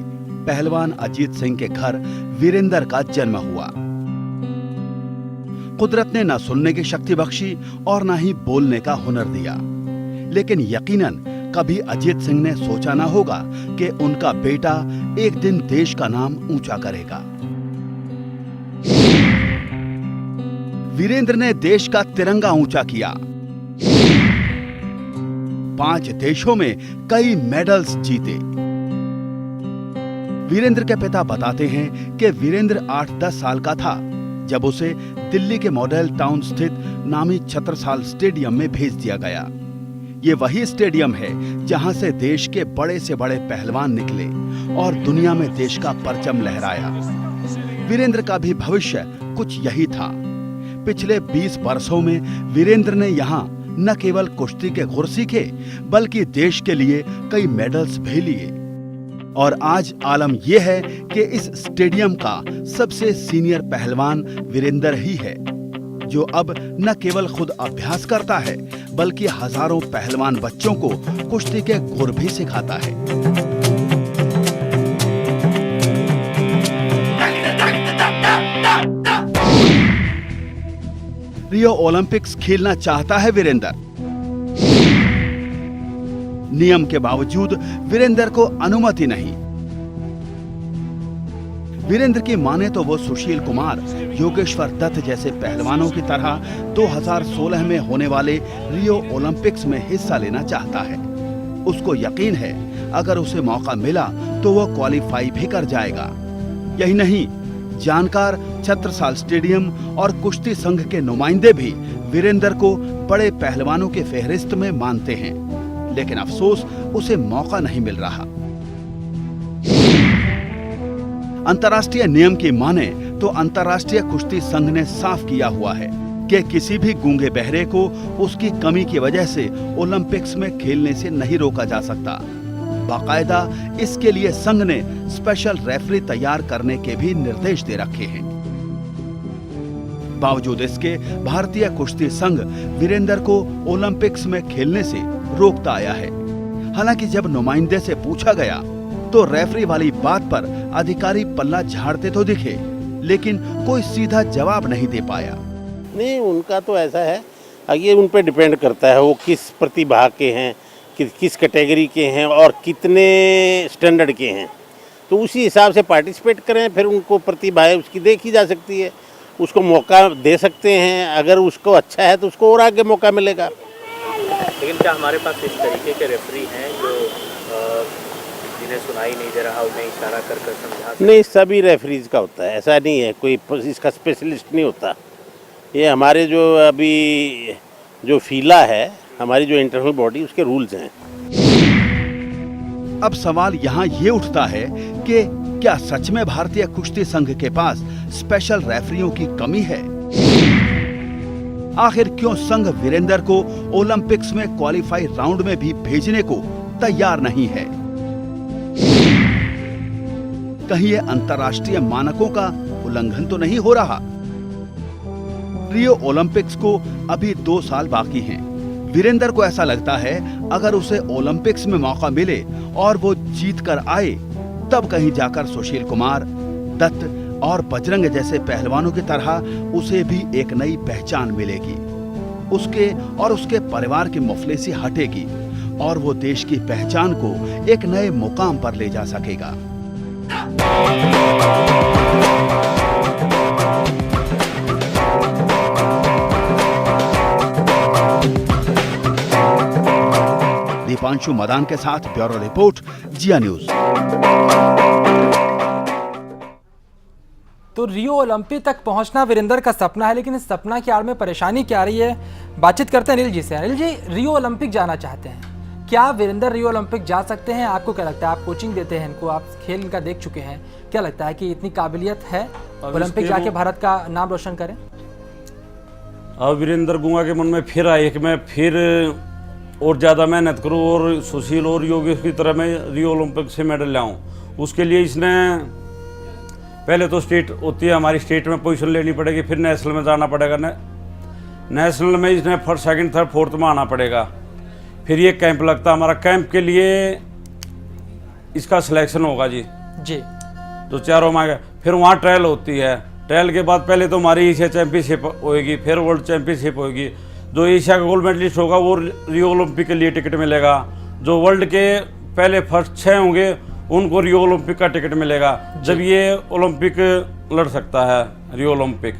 पहलवान अजीत सिंह के घर वीरेंद्र का जन्म हुआ। कुदरत ने न सुनने की शक्ति बख्शी और न ही बोलने का हुनर दिया, लेकिन यकीनन कभी अजीत सिंह ने सोचा ना होगा कि उनका बेटा एक दिन देश का नाम ऊंचा करेगा। वीरेंद्र ने देश का तिरंगा ऊंचा किया, 5 देशों में कई मेडल्स जीते। वीरेंद्र के पिता बताते हैं कि वीरेंद्र 8-10 साल का था जब उसे दिल्ली के मॉडल टाउन स्थित नामी छत्रसाल स्टेडियम में भेज दिया गया। ये वही स्टेडियम है जहां से देश के बड़े से बड़े पहलवान निकले और दुनिया में देश का परचम लहराया। वीरेंद्र का भी भविष्य कुछ यही था। पिछले 20 वर्षों में वीरेंद्र ने यहाँ न केवल कुश्ती के गुर सीखे, बल्कि देश के लिए कई मेडल्स भी लिए। और आज आलम यह है कि इस स्टेडियम का सबसे सीनियर पहलवान वीरेंद्र ही है, जो अब न केवल खुद अभ्यास करता है, बल्कि हजारों पहलवान बच्चों को कुश्ती के गुर भी सिखाता है। रियो ओलंपिक्स खेलना चाहता है वीरेंद्र। नियम के बावजूद वीरेंद्र को अनुमति नहीं। वीरेंद्र की माने तो वो सुशील कुमार, योगेश्वर दत्त जैसे पहलवानों की तरह 2016 में होने वाले रियो ओलंपिक्स में हिस्सा लेना चाहता है। उसको यकीन है अगर उसे मौका मिला तो वो क्वालिफाई भी कर जाएगा। यही नहीं, जानकार, छत्रसाल स्टेडियम और कुश्ती संघ के नुमाइंदे भी वीरेंद्र को बड़े पहलवानों के फहरिस्त में मानते हैं, लेकिन अफसोस उसे मौका नहीं मिल रहा। अंतर्राष्ट्रीय नियम की माने तो अंतर्राष्ट्रीय कुश्ती संघ ने साफ किया हुआ है कि किसी भी गूंगे बहरे को उसकी कमी की वजह से ओलंपिक्स में खेलने से नहीं रोका जा सकता। बाकायदा इसके लिए संघ ने स्पेशल रेफरी तैयार करने के भी निर्देश दे रखे हैं। बावजूद इसके भारतीय कुश्ती संघ वीरेंद्र को ओलंपिक्स में खेलने से रोकता आया है। हालांकि जब नुमाइंदे से पूछा गया तो रेफरी वाली बात पर अधिकारी पल्ला झाड़ते तो दिखे, लेकिन कोई सीधा जवाब नहीं दे पाया। नहीं, उनका तो ऐसा है, ये उन पर डिपेंड करता है वो किस प्रतिभा के हैं, किस कैटेगरी के हैं और कितने स्टैंडर्ड के हैं, तो उसी हिसाब से पार्टिसिपेट करें। फिर उनको प्रतिभा है उसकी देखी जा सकती है, उसको मौका दे सकते हैं। अगर उसको अच्छा है तो उसको और आगे मौका मिलेगा। लेकिन क्या हमारे पास इस तरीके के रेफरी हैं जो जिन्हें सुनाई नहीं दे रहा, उन्हें इशारा कर समझा? नहीं, सभी रेफरीज का होता है, ऐसा नहीं है, कोई इसका स्पेशलिस्ट नहीं होता। ये हमारे जो अभी जो फीला है, हमारी जो इंटरनल बॉडी, उसके रूल्स हैं। अब सवाल यहाँ ये उठता है कि क्या सच में भारतीय कुश्ती संघ के पास स्पेशल रेफरियों की कमी है? आखिर क्यों संघ वीरेंद्र को ओलंपिक्स में क्वालिफाई राउंड में भी भेजने को तैयार नहीं है? कहीं ये अंतर्राष्ट्रीय मानकों का उल्लंघन तो नहीं हो रहा? रियो ओलंपिक्स को अभी 2 साल बाकी हैं। वीरेंद्र को ऐसा लगता है अगर उसे ओलंपिक्स में मौका मिले और वो जीत कर आए, तब कहीं जाकर सुशील कुमार, दत्त और बजरंग जैसे पहलवानों की तरह उसे भी एक नई पहचान मिलेगी। उसके और उसके परिवार की मुफलिसी हटेगी और वो देश की पहचान को एक नए मुकाम पर ले जा सकेगा। दीपांशु मदान के साथ ब्यूरो रिपोर्ट, जिया न्यूज। तो रियो ओलंपिक तक पहुंचना वीरेंद्र का सपना है, लेकिन इस सपना की आड़ में परेशानी क्या आ रही है, बातचीत करते हैं अनिल जी से। अनिल जी, रियो ओलंपिक जाना चाहते हैं, क्या वीरेंद्र रियो ओलंपिक जा सकते हैं? आपको क्या लगता है? आप कोचिंग देते हैं इनको, आप खेल इनका देख चुके हैं, क्या लगता है कि इतनी काबिलियत है ओलंपिक जाके भारत का नाम रोशन करें? अब वीरेंद्र गुंगा के मन में फिर आए कि मैं फिर और ज़्यादा मेहनत करूं और सुशील और योगेश की तरह मैं रियो ओलंपिक से मेडल लाऊं। उसके लिए इसने पहले तो स्टेट होती है हमारी, स्टेट में पोजीशन लेनी पड़ेगी, फिर नेशनल में जाना पड़ेगा। नेशनल में इसने फर्स्ट, सेकंड, थर्ड, फोर्थ में आना पड़ेगा। फिर ये कैंप लगता है हमारा, कैंप के लिए इसका सिलेक्शन होगा जी तो चारों में आएगा। फिर वहाँ ट्रायल होती है, ट्रायल के बाद पहले तो हमारी एशिया चैंपियनशिप होएगी, फिर वर्ल्ड चैंपियनशिप होएगी। जो एशिया का गोल्ड मेडलिस्ट होगा वो रियो ओलंपिक के लिए टिकट मिलेगा। जो वर्ल्ड के पहले फर्स्ट 6 होंगे उनको रियो ओलंपिक का टिकट मिलेगा, जब ये ओलंपिक लड़ सकता है रियो ओलंपिक।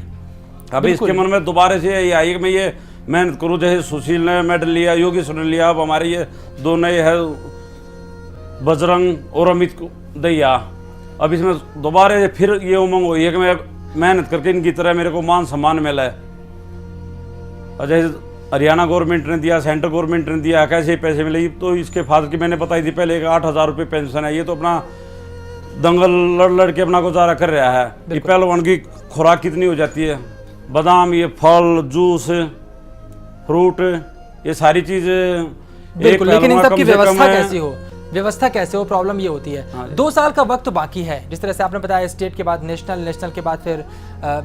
अभी इसके मन में दोबारा से ये आई कि मैं ये मेहनत करूँ, जैसे सुशील ने मेडल लिया, योगेश ने लिया, अब हमारे ये दो नए है बजरंग और अमित दहिया। अब इसमें दोबारा से फिर ये उमंग हुई है कि मैं मेहनत करके इनकी तरह मेरे को मान सम्मान मिला है। और जैसे हरियाणा गवर्नमेंट ने दिया, सेंट्रल गवर्नमेंट ने दिया, कैसे पैसे मिले, तो इसके फादर की मैंने बताई थी पहले 8,000 रुपये पेंशन है। ये तो अपना दंगल लड़ लड़ के अपना गुजारा कर रहा है। ये पहलवान की खुराक कितनी हो जाती है, बादाम, ये फल, जूस, फ्रूट, ये सारी चीज। बिल्कुल, लेकिन इन सब की व्यवस्था कैसी हो, व्यवस्था कैसे हो, प्रॉब्लम ये होती है। 2 साल का वक्त बाकी है, जिस तरह से आपने बताया, स्टेट के बाद नेशनल, नेशनल के बाद फिर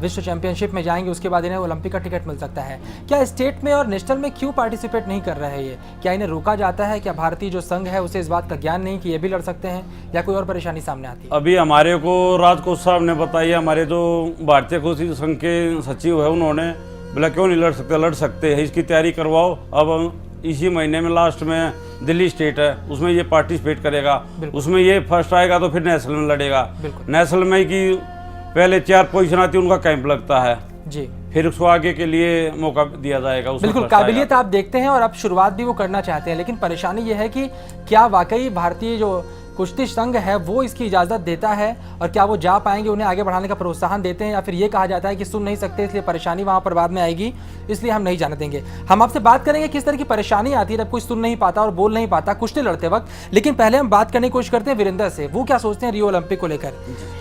विश्व चैंपियनशिप में जाएंगे, उसके बाद इन्हें ओलंपिक का टिकट मिल सकता है। क्या स्टेट में और नेशनल में क्यों पार्टिसिपेट नहीं कर रहे हैं ये? क्या इन्हें रोका जाता है? क्या भारतीय जो संघ है उसे इस बात का ज्ञान नहीं कि ये भी लड़ सकते हैं, या कोई और परेशानी सामने आती है? अभी हमारे को राजकोष साहब ने बताई, हमारे जो भारतीय कुश्ती संघ के सचिव है उन्होंने बोला क्यों नहीं लड़ सकते, लड़ सकते हैं, इसकी तैयारी करवाओ। अब इसी महीने में लास्ट में दिल्ली स्टेट है, उसमें ये पार्टिसिपेट करेगा, उसमें ये फर्स्ट आएगा तो फिर नेशनल में लड़ेगा। नेशनल में की पहले 4 पोजीशन आती है, उनका कैंप लगता है जी, फिर उसको आगे के लिए मौका दिया जाएगा। बिल्कुल, काबिलियत आप देखते हैं और अब शुरुआत भी वो करना चाहते हैं, लेकिन परेशानी ये है कि क्या वाकई भारतीय जो कुश्ती संघ है वो इसकी इजाज़त देता है, और क्या वो जा पाएंगे, उन्हें आगे बढ़ाने का प्रोत्साहन देते हैं, या फिर ये कहा जाता है कि सुन नहीं सकते इसलिए परेशानी वहाँ पर बाद में आएगी, इसलिए हम नहीं जाने देंगे। हम आपसे बात करेंगे किस तरह की परेशानी आती है जब कोई सुन नहीं पाता और बोल नहीं पाता कुश्ती लड़ते वक्त। लेकिन पहले हम बात करने की कोशिश करते हैं वीरेंद्र से, वो क्या सोचते हैं रियो ओलंपिक को लेकर।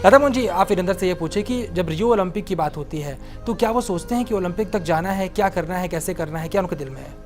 राधा मोहन जी, आप वीरेंद्र से ये पूछे कि जब रियो ओलंपिक की बात होती है तो क्या वो सोचते हैं कि ओलंपिक तक जाना है, क्या करना है, कैसे करना है, क्या उनके दिल में है?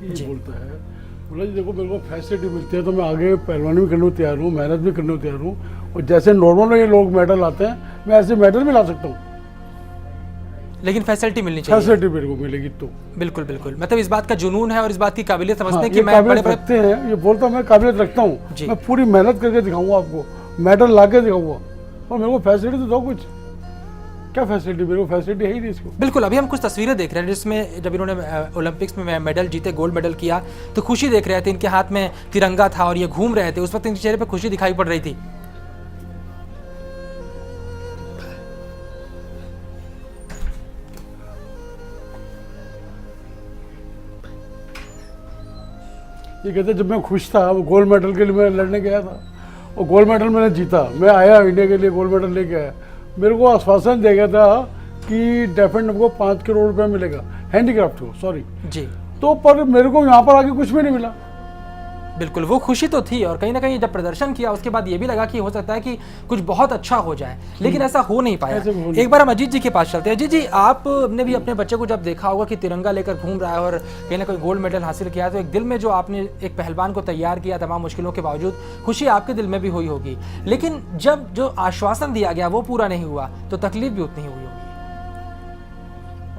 ये बोलता है, बोला जी देखो मेरे को फैसिलिटी मिलती है तो मैं आगे पहलवानी भी करने को तैयार हूँ, मेहनत भी करने को तैयार हूँ, और जैसे नॉर्मल ये लोग मेडल आते हैं मैं ऐसे मेडल भी ला सकता हूँ, लेकिन फैसिलिटी मिलनी चाहिए। फैसिलिटी मेरे को मिलेगी तो बिल्कुल बिल्कुल, मतलब इस बात का जुनून है और इस बात की काबिलियत समझते हैं कि ये मैं बड़े बड़े रखते हैं। ये बोलता मैं काबिलियत रखता हूँ, मैं पूरी मेहनत करके दिखाऊंगा आपको, मेडल ला के दिखाऊंगा, और मेरे को फैसिलिटी तो दो कुछ। क्या फैसिलिटी, मेरे को फैसिलिटी है ही नहीं इसको। बिल्कुल, अभी हम कुछ तस्वीरें देख रहे हैं जिसमें जब इन्होंने ओलंपिक्स में मेडल जीते, गोल्ड मेडल किया, तो खुशी देख रहे थे, इनके हाथ में तिरंगा था और ये घूम रहे थे, उस वक्त इनके चेहरे पे खुशी दिखाई पड़ रही थी। ये कहते जब मैं खुश था, वो गोल्ड मेडल के लिए मैं लड़ने गया था और गोल्ड मेडल मैंने जीता, मैं आया इंडिया के लिए गोल्ड मेडल लेके आया, मेरे को आश्वासन दिया गया था कि डेफिनेटली हमको 5 करोड़ रुपया मिलेगा हैंडीक्राफ्ट को, सॉरी जी तो पर मेरे को यहाँ पर आके कुछ भी नहीं मिला। बिल्कुल, वो खुशी तो थी और कहीं ना कहीं जब प्रदर्शन किया उसके बाद ये भी लगा कि हो सकता है कि कुछ बहुत अच्छा हो जाए, लेकिन ऐसा हो नहीं पाया। एक बार हम अजीत जी के पास चलते हैं। अजीत जी, आपने भी अपने बच्चे को जब देखा होगा कि तिरंगा लेकर घूम रहा है और कहीं ना कहीं गोल्ड मेडल हासिल किया है, तो एक दिल में जो आपने एक पहलवान को तैयार किया तमाम मुश्किलों के बावजूद, खुशी आपके दिल में भी हुई होगी, लेकिन जब जो आश्वासन दिया गया वो पूरा नहीं हुआ तो तकलीफ भी उतनी हुई होगी।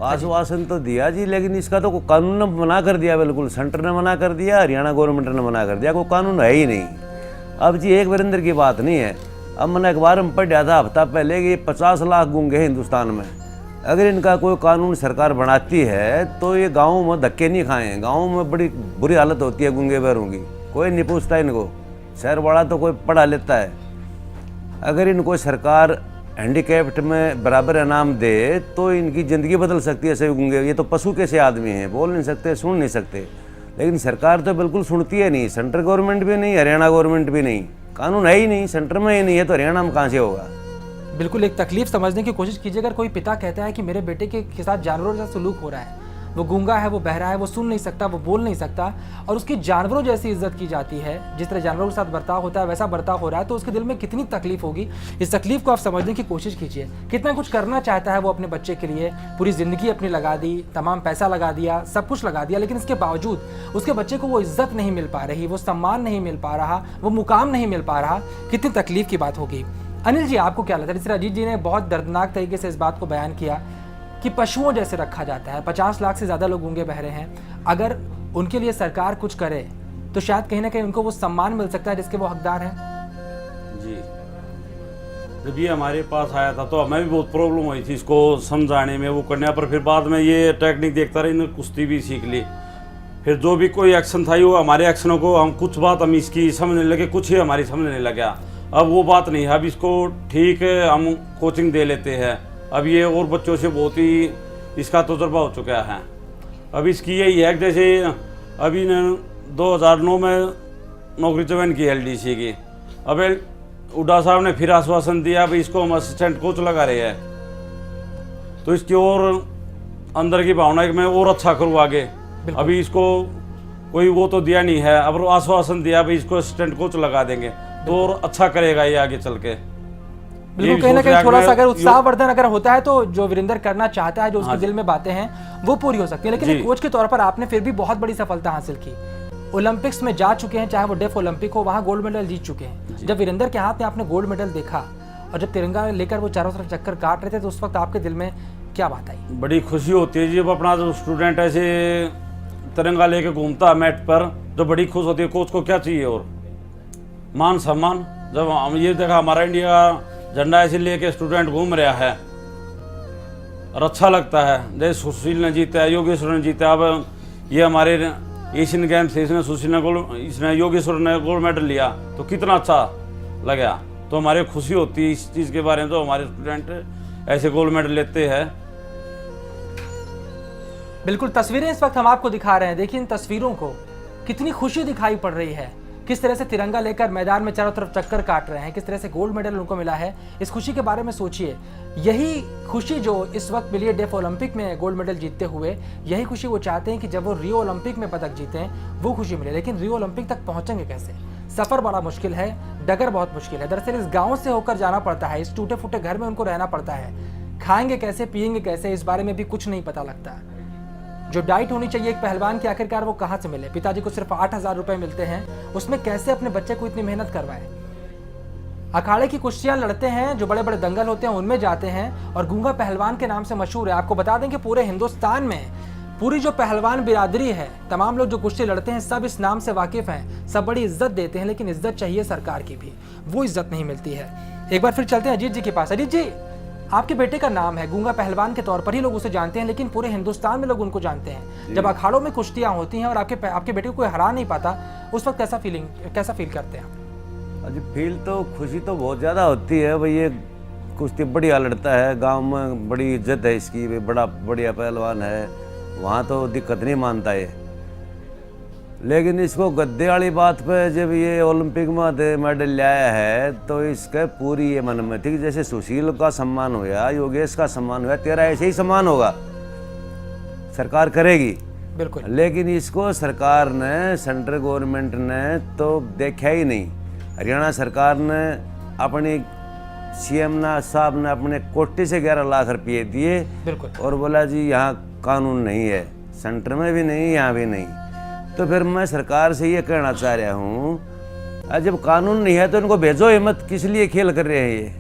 आश्वासन तो दिया जी, लेकिन इसका तो कानून ने मना कर दिया, बिल्कुल सेंटर ने मना कर दिया, हरियाणा गवर्नमेंट ने मना कर दिया, कोई कानून है ही नहीं। अब जी एक वीरेंद्र की बात नहीं है, अब मैंने अखबार में पढ़ा था हफ्ता पहले कि 50 लाख गूंगे हैं हिंदुस्तान में। अगर इनका कोई कानून सरकार बनाती है तो ये गाँव में धक्के नहीं खाएँ, गाँव में बड़ी बुरी हालत होती है गूंगे बहरों की, कोई नहीं पूछता इनको, शहर वाला तो कोई पढ़ा लेता है। अगर इनको सरकार हैंडीकैप्ट में बराबर इनाम दे तो इनकी ज़िंदगी बदल सकती है सभी गूंगे। ये तो पशु कैसे आदमी हैं, बोल नहीं सकते, सुन नहीं सकते, लेकिन सरकार तो बिल्कुल सुनती है नहीं, सेंट्रल गवर्नमेंट भी नहीं, हरियाणा गवर्नमेंट भी नहीं, कानून है ही नहीं, सेंटर में ही नहीं है तो हरियाणा में कहाँ से होगा। बिल्कुल, एक तकलीफ समझने की कोशिश कीजिए। अगर कोई पिता कहता है कि मेरे बेटे के साथ जानवरों जैसा सलूक हो रहा है, वो गूंगा है, वो बहरा है, वो सुन नहीं सकता, वो बोल नहीं सकता, और उसकी जानवरों जैसी इज्जत की जाती है, जिस तरह जानवरों के साथ बर्ताव होता है वैसा बर्ताव हो रहा है, तो उसके दिल में कितनी तकलीफ होगी। इस तकलीफ को आप समझने की कोशिश कीजिए। कितना कुछ करना चाहता है वो अपने बच्चे के लिए, पूरी ज़िंदगी अपनी लगा दी, तमाम पैसा लगा दिया, सब कुछ लगा दिया, लेकिन इसके बावजूद उसके बच्चे को वो इज्जत नहीं मिल पा रही, वो सम्मान नहीं मिल पा रहा, वो मुकाम नहीं मिल पा रहा। कितनी तकलीफ की बात होगी। अनिल जी, आपको क्या लगता है? जिस तरह अजीत जी ने बहुत दर्दनाक तरीके से इस बात को बयान किया कि पशुओं जैसे रखा जाता है, 50 लाख से ज़्यादा लोग गूंगे बहरे हैं, अगर उनके लिए सरकार कुछ करे तो शायद कहीं ना कहीं उनको वो सम्मान मिल सकता है जिसके वो हकदार हैं। जी, जब ये हमारे पास आया था तो हमें भी बहुत प्रॉब्लम हुई थी इसको समझाने में, वो करने पर फिर बाद में ये टेक्निक देखता रहा, इन्होंने कुश्ती भी सीख ली। फिर जो भी कोई एक्शन था वो हमारे एक्शनों को हम कुछ बात हम इसकी समझने लगे, कुछ ही हमारी समझने लगा। अब वो बात नहीं है, अब इसको ठीक है हम कोचिंग दे लेते हैं, अब ये और बच्चों से बहुत ही इसका तजुर्बा हो चुका है। अब इसकी यही है कि जैसे अभी ने 2009 में नौकरी ज्वाइन की LDC की, अब हुड्डा साहब ने फिर आश्वासन दिया भाई इसको हम असिस्टेंट कोच लगा रहे हैं, तो इसकी और अंदर की भावना है कि मैं और अच्छा करूँ आगे। अभी इसको कोई वो तो दिया नहीं है, अब आश्वासन दिया भाई इसको असिस्टेंट कोच लगा देंगे तो और अच्छा करेगा ये आगे चल के। बिल्कुल, कहीं ना कहीं थोड़ा सा अगर उत्साहवर्धन अगर होता है तो जो वीरेंद्र करना चाहता है, जो उसके दिल में बातें हैं वो पूरी हो सकती है। लेकिन एक कोच के तौर पर आपने फिर भी बहुत बड़ी सफलता हासिल की, ओलंपिक्स में जा चुके हैं, चाहे वो डेफ ओलंपिक हो, वहाँ गोल्ड मेडल जीत चुके हैं। जब वीरेंद्र के हाथ में आपने गोल्ड मेडल देखा और जब तिरंगा लेकर वो चारों तरफ चक्कर काट रहे थे, तो उस वक्त आपके दिल में क्या बात आई? बड़ी खुशी होती है जब अपना जो स्टूडेंट ऐसे तिरंगा लेके घूमता है मैट पर, जो बड़ी खुश होती है। कोच को क्या चाहिए और मान सम्मान। जब हम ये देखा हमारा इंडिया का झंडा ऐसे लेके स्टूडेंट घूम रहा है और अच्छा लगता है। जैसे सुशील ने जीता है, योगेश्वर ने जीता, अब ये हमारे एशियन गेम्स से इसने योगेश्वर ने गोल्ड मेडल लिया, तो कितना अच्छा लगा। तो हमारे खुशी होती है इस चीज़ के बारे में, तो हमारे स्टूडेंट ऐसे गोल्ड मेडल लेते हैं। बिल्कुल, तस्वीरें इस वक्त हम आपको दिखा रहे हैं, देखिए इन तस्वीरों को, कितनी खुशी दिखाई पड़ रही है। किस तरह से तिरंगा लेकर मैदान में चारों तरफ चक्कर काट रहे हैं, किस तरह से गोल्ड मेडल उनको मिला है। इस खुशी के बारे में सोचिए, यही खुशी जो इस वक्त मिली है डेफ ओलंपिक में गोल्ड मेडल जीतते हुए, यही खुशी वो चाहते हैं कि जब वो रियो ओलंपिक में पदक जीतें वो खुशी मिले। लेकिन रियो ओलंपिक तक पहुंचेंगे कैसे? सफ़र बड़ा मुश्किल है, डगर बहुत मुश्किल है। दरअसल इस गाँव से होकर जाना पड़ता है, इस टूटे फूटे घर में उनको रहना पड़ता है, खाएंगे कैसे, पियेंगे कैसे, इस बारे में भी कुछ नहीं पता लगता। जो डाइट होनी चाहिए एक पहलवान की, आखिरकार वो कहाँ से मिले? पिताजी को सिर्फ 8,000 रुपए मिलते हैं, उसमें कैसे अपने बच्चे को इतनी मेहनत करवाए? अखाड़े की कुश्तियां लड़ते हैं, जो बड़े बड़े दंगल होते हैं उनमें जाते हैं, और गूंगा पहलवान के नाम से मशहूर है। आपको बता दें कि पूरे हिंदुस्तान में पूरी जो पहलवान बिरादरी है, तमाम लोग जो कुश्ती लड़ते हैं, सब इस नाम से वाकिफ हैं, सब बड़ी इज्जत देते हैं, लेकिन इज्जत चाहिए सरकार की भी, वो इज्जत नहीं मिलती है। एक बार फिर चलते हैं अजीत जी के पास। अजीत जी, आपके बेटे का नाम है, गूंगा पहलवान के तौर पर ही लोग उसे जानते हैं, लेकिन पूरे हिंदुस्तान में लोग उनको जानते हैं। जब अखाड़ों में कुश्तियां होती हैं और आपके बेटे को कोई हरा नहीं पाता, उस वक्त कैसा फील करते हैं? अजी फील तो खुशी तो बहुत ज़्यादा होती है भाई, ये कुश्ती बढ़िया लड़ता है, गांव में बड़ी इज्जत है इसकी, बड़ा बढ़िया पहलवान है, वहाँ तो दिक्कत नहीं मानता है। लेकिन इसको गद्दे वाली बात पे जब ये ओलंपिक में मेडल लाया है तो इसके पूरी ये मन में थी कि जैसे सुशील का सम्मान हुआ, योगेश का सम्मान हुआ, तेरा ऐसे ही सम्मान होगा, सरकार करेगी। बिल्कुल। लेकिन इसको सरकार ने, सेंट्रल गवर्नमेंट ने तो देखा ही नहीं। हरियाणा सरकार ने अपनी सीएम साहब ने अपने कोटे से 11 लाख रुपये दिए। बिल्कुल। और बोला जी यहाँ कानून नहीं है, सेंटर में भी नहीं, यहाँ भी नहीं। तो फिर मैं सरकार से ये कहना चाह रहा हूँ, जब कानून नहीं है तो इनको भेजो ही मत, किस लिए खेल कर रहे हैं ये।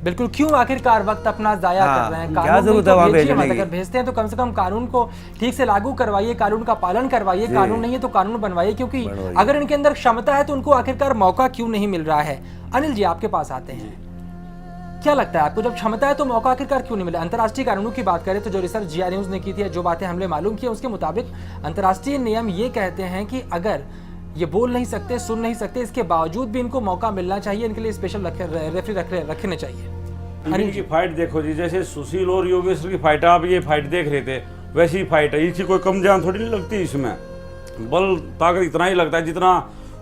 बिल्कुल, क्यों आखिरकार वक्त अपना जाया हाँ, कर रहे हैं? क्या कानून जरूरत है वहाँ भेजिए भेजने मत। की? अगर भेजते हैं तो कम से कम कानून को ठीक से लागू करवाइए, कानून का पालन करवाइए। कानून नहीं है तो कानून बनवाइए, क्योंकि अगर इनके अंदर क्षमता है तो उनको आखिरकार मौका क्यों नहीं मिल रहा है? अनिल जी, आपके पास आते हैं, क्या लगता है आपको, जब क्षमता है तो मौका आखिरकार क्यों नहीं मिला? अंतर्राष्ट्रीय कानूनों की बात करें तो जो रिसर्च जीआर न्यूज ने की थी, जो बातें हमने मालूम की, उसके मुताबिक अंतर्राष्ट्रीय नियम ये कहते हैं कि अगर ये बोल नहीं सकते, सुन नहीं सकते, इसके बावजूद भी इनको मौका मिलना चाहिए, इनके लिए स्पेशल रेफरी रखने चाहिए। इनकी फाइट देखो जी, जैसे सुशील और योगेश्वर की फाइट, आप ये फाइट देख रहे थे, वैसी ही फाइट है। इसकी कोई कम जान थोड़ी नहीं लगती इसमें, बल ताकत इतना ही लगता है जितना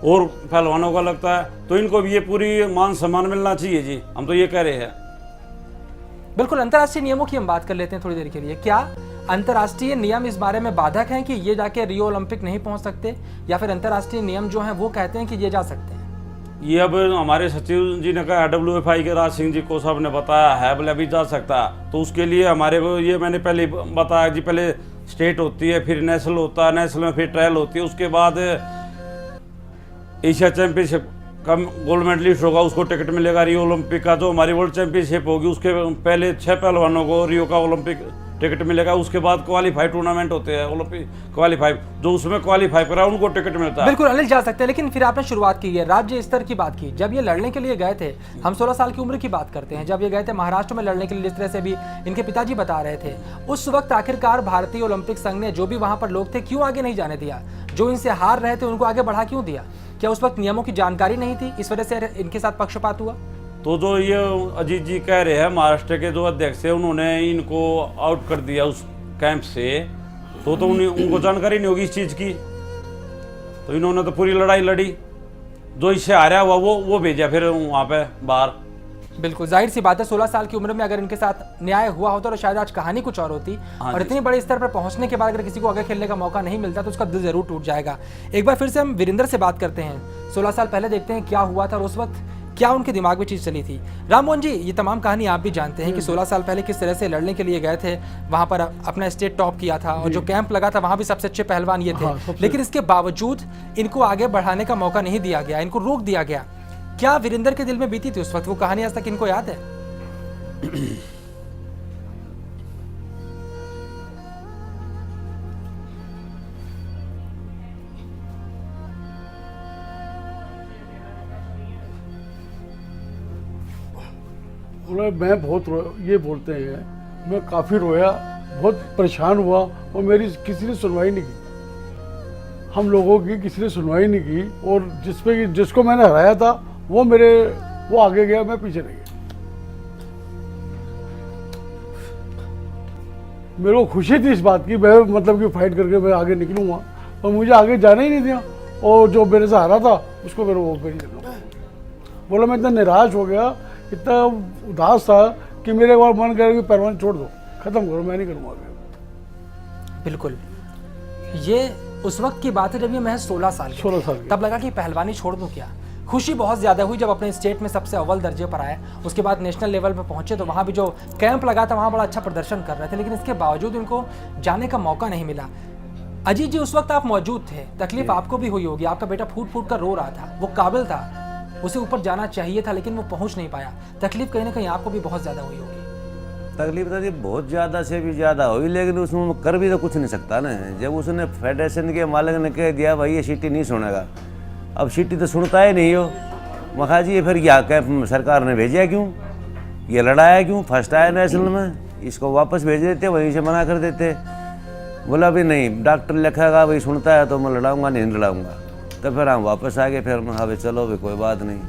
और पहलवानों का लगता है। तो इनको भी ये पूरी मान सम्मान मिलना चाहिए जी, हम तो ये कह रहे हैं। बिल्कुल, अंतर्राष्ट्रीय नियमों की हम बात कर लेते हैं थोड़ी देर के लिए। क्या अंतर्राष्ट्रीय नियम इस बारे में बाधक हैं कि ये जाके रियो ओलंपिक नहीं पहुंच सकते, या फिर अंतर्राष्ट्रीय नियम जो हैं वो कहते हैं कि ये जा सकते हैं? ये अब हमारे सचिव जी ने कहा, WFI के राज सिंह जी को साहब ने बताया है, बोले अभी जा सकता है। तो उसके लिए हमारे को ये मैंने पहले बताया जी, पहले स्टेट होती है, फिर नेशनल होता है, नेशनल में फिर ट्रायल होती है, उसके बाद एशिया चैंपियनशिप का गोल्ड मेडलिस्ट होगा, उसको टिकट मिलेगा। रियो ओलंपिक का जो हमारी वर्ल्ड चैंपियनशिप होगी, उसके पहले 6 पहलवानों को रियो का ओलंपिक टिकट मिलेगा। उसके बाद क्वालीफाई टूर्नामेंट होते हैं, ओलंपिक क्वालीफाई, जो उसमें क्वालीफाई करा उनको टिकट मिलता है। बिल्कुल अनिल, जा सकते हैं। लेकिन फिर आपने शुरुआत की है, राज्य स्तर की बात की, जब ये लड़ने के लिए गए थे, हम 16 साल की उम्र की बात करते हैं, जब ये गए थे महाराष्ट्र में लड़ने के लिए, जिस तरह से भी इनके पिताजी बता रहे थे, उस वक्त आखिरकार भारतीय ओलंपिक संघ ने, जो भी वहां पर लोग थे, क्यों आगे नहीं जाने दिया? जो इनसे हार रहे थे उनको आगे बढ़ा क्यों दिया? क्या उस वक्त नियमों की जानकारी नहीं थी, इस वजह से इनके साथ पक्षपात हुआ? तो जो ये अजीत जी कह रहे हैं, महाराष्ट्र के जो अध्यक्ष है, उन्होंने इनको आउट कर दिया उस कैंप से, तो उनको जानकारी नहीं होगी इस चीज की। तो इन्होंने तो पूरी लड़ाई लड़ी, जो इससे हारा हुआ वो भेजा फिर वहां पे बाहर। बिल्कुल, जाहिर सी बात है, 16 साल की उम्र में अगर इनके साथ न्याय हुआ होता तो शायद आज कहानी कुछ और होती। और इतने बड़े स्तर पर पहुंचने के बाद अगर किसी को आगे खेलने का मौका नहीं मिलता तो उसका दिल जरूर टूट जाएगा। एक बार फिर से हम वीरेंद्र से बात करते हैं, 16 साल पहले देखते हैं क्या हुआ था और उस वक्त क्या उनके दिमाग में चीज चली थी। राममोहन जी, ये तमाम कहानी आप भी जानते हैं कि 16 साल पहले किस तरह से लड़ने के लिए गए थे, वहां पर अपना स्टेट टॉप किया था और जो कैंप लगा था वहां भी सबसे अच्छे पहलवान ये थे। लेकिन इसके बावजूद इनको आगे बढ़ाने का मौका नहीं दिया गया, इनको रोक दिया गया। क्या वीरेंद्र के दिल में बीती थी उस वक्त? वो कहानी आज तक इनको याद है? मैं बहुत ये बोलते हैं, मैं काफ़ी रोया, बहुत परेशान हुआ और मेरी किसी ने सुनवाई नहीं की। हम लोगों की किसी ने सुनवाई नहीं की और जिसको मैंने हराया था वो आगे गया, मैं पीछे रह गया। मेरे को खुशी थी इस बात की, मैं मतलब कि फाइट करके मैं आगे निकलूंगा, और मुझे आगे जाना ही नहीं दिया। और जो मेरे से हारा था उसको मेरे वो नहीं करना बोला। मैं इतना निराश हो गया, इतना उदास था कि मेरे बार मन कर कि पहलवान छोड़ दो, खत्म करो, मैं नहीं करूँगा आगे। बिल्कुल, ये उस वक्त की बात है जब ये महज 16 साल की। तब लगा कि पहलवानी छोड़ दूं क्या। खुशी बहुत ज़्यादा हुई जब अपने स्टेट में सबसे अव्वल दर्जे पर आए, उसके बाद नेशनल लेवल पर पहुंचे तो वहाँ भी जो कैंप लगा था वहाँ बड़ा अच्छा प्रदर्शन कर रहे थे, लेकिन इसके बावजूद उनको जाने का मौका नहीं मिला। अजीत जी, उस वक्त आप मौजूद थे, तकलीफ आपको भी हुई होगी, आपका बेटा फूट फूट कर रो रहा था, वो काबिल था, उसे ऊपर जाना चाहिए था लेकिन वो पहुंच नहीं पाया। तकलीफ कहीं ना कहीं आपको भी बहुत ज़्यादा हुई होगी। तकलीफ तो बहुत ज़्यादा से भी ज़्यादा हुई, लेकिन उसमें कर भी तो कुछ नहीं सकता ना। जब उसने फेडरेशन के मालिक ने कह दिया भाई ये सीटी नहीं सुनेगा, अब सीटी तो सुनता ही नहीं हो। मखा जी, फिर क्या कह सरकार ने भेजा क्यों, ये लड़ाया क्यों, फर्स्ट आया नेशनल में, इसको वापस भेज देते, वहीं से मना कर देते। बोला भी नहीं, डॉक्टर लिखेगा भाई सुनता है तो मैं लड़ाऊंगा, नहीं लड़ाऊंगा। तो फिर हम वापस आ गए, फिर मैं भाई चलो भाई कोई बात नहीं।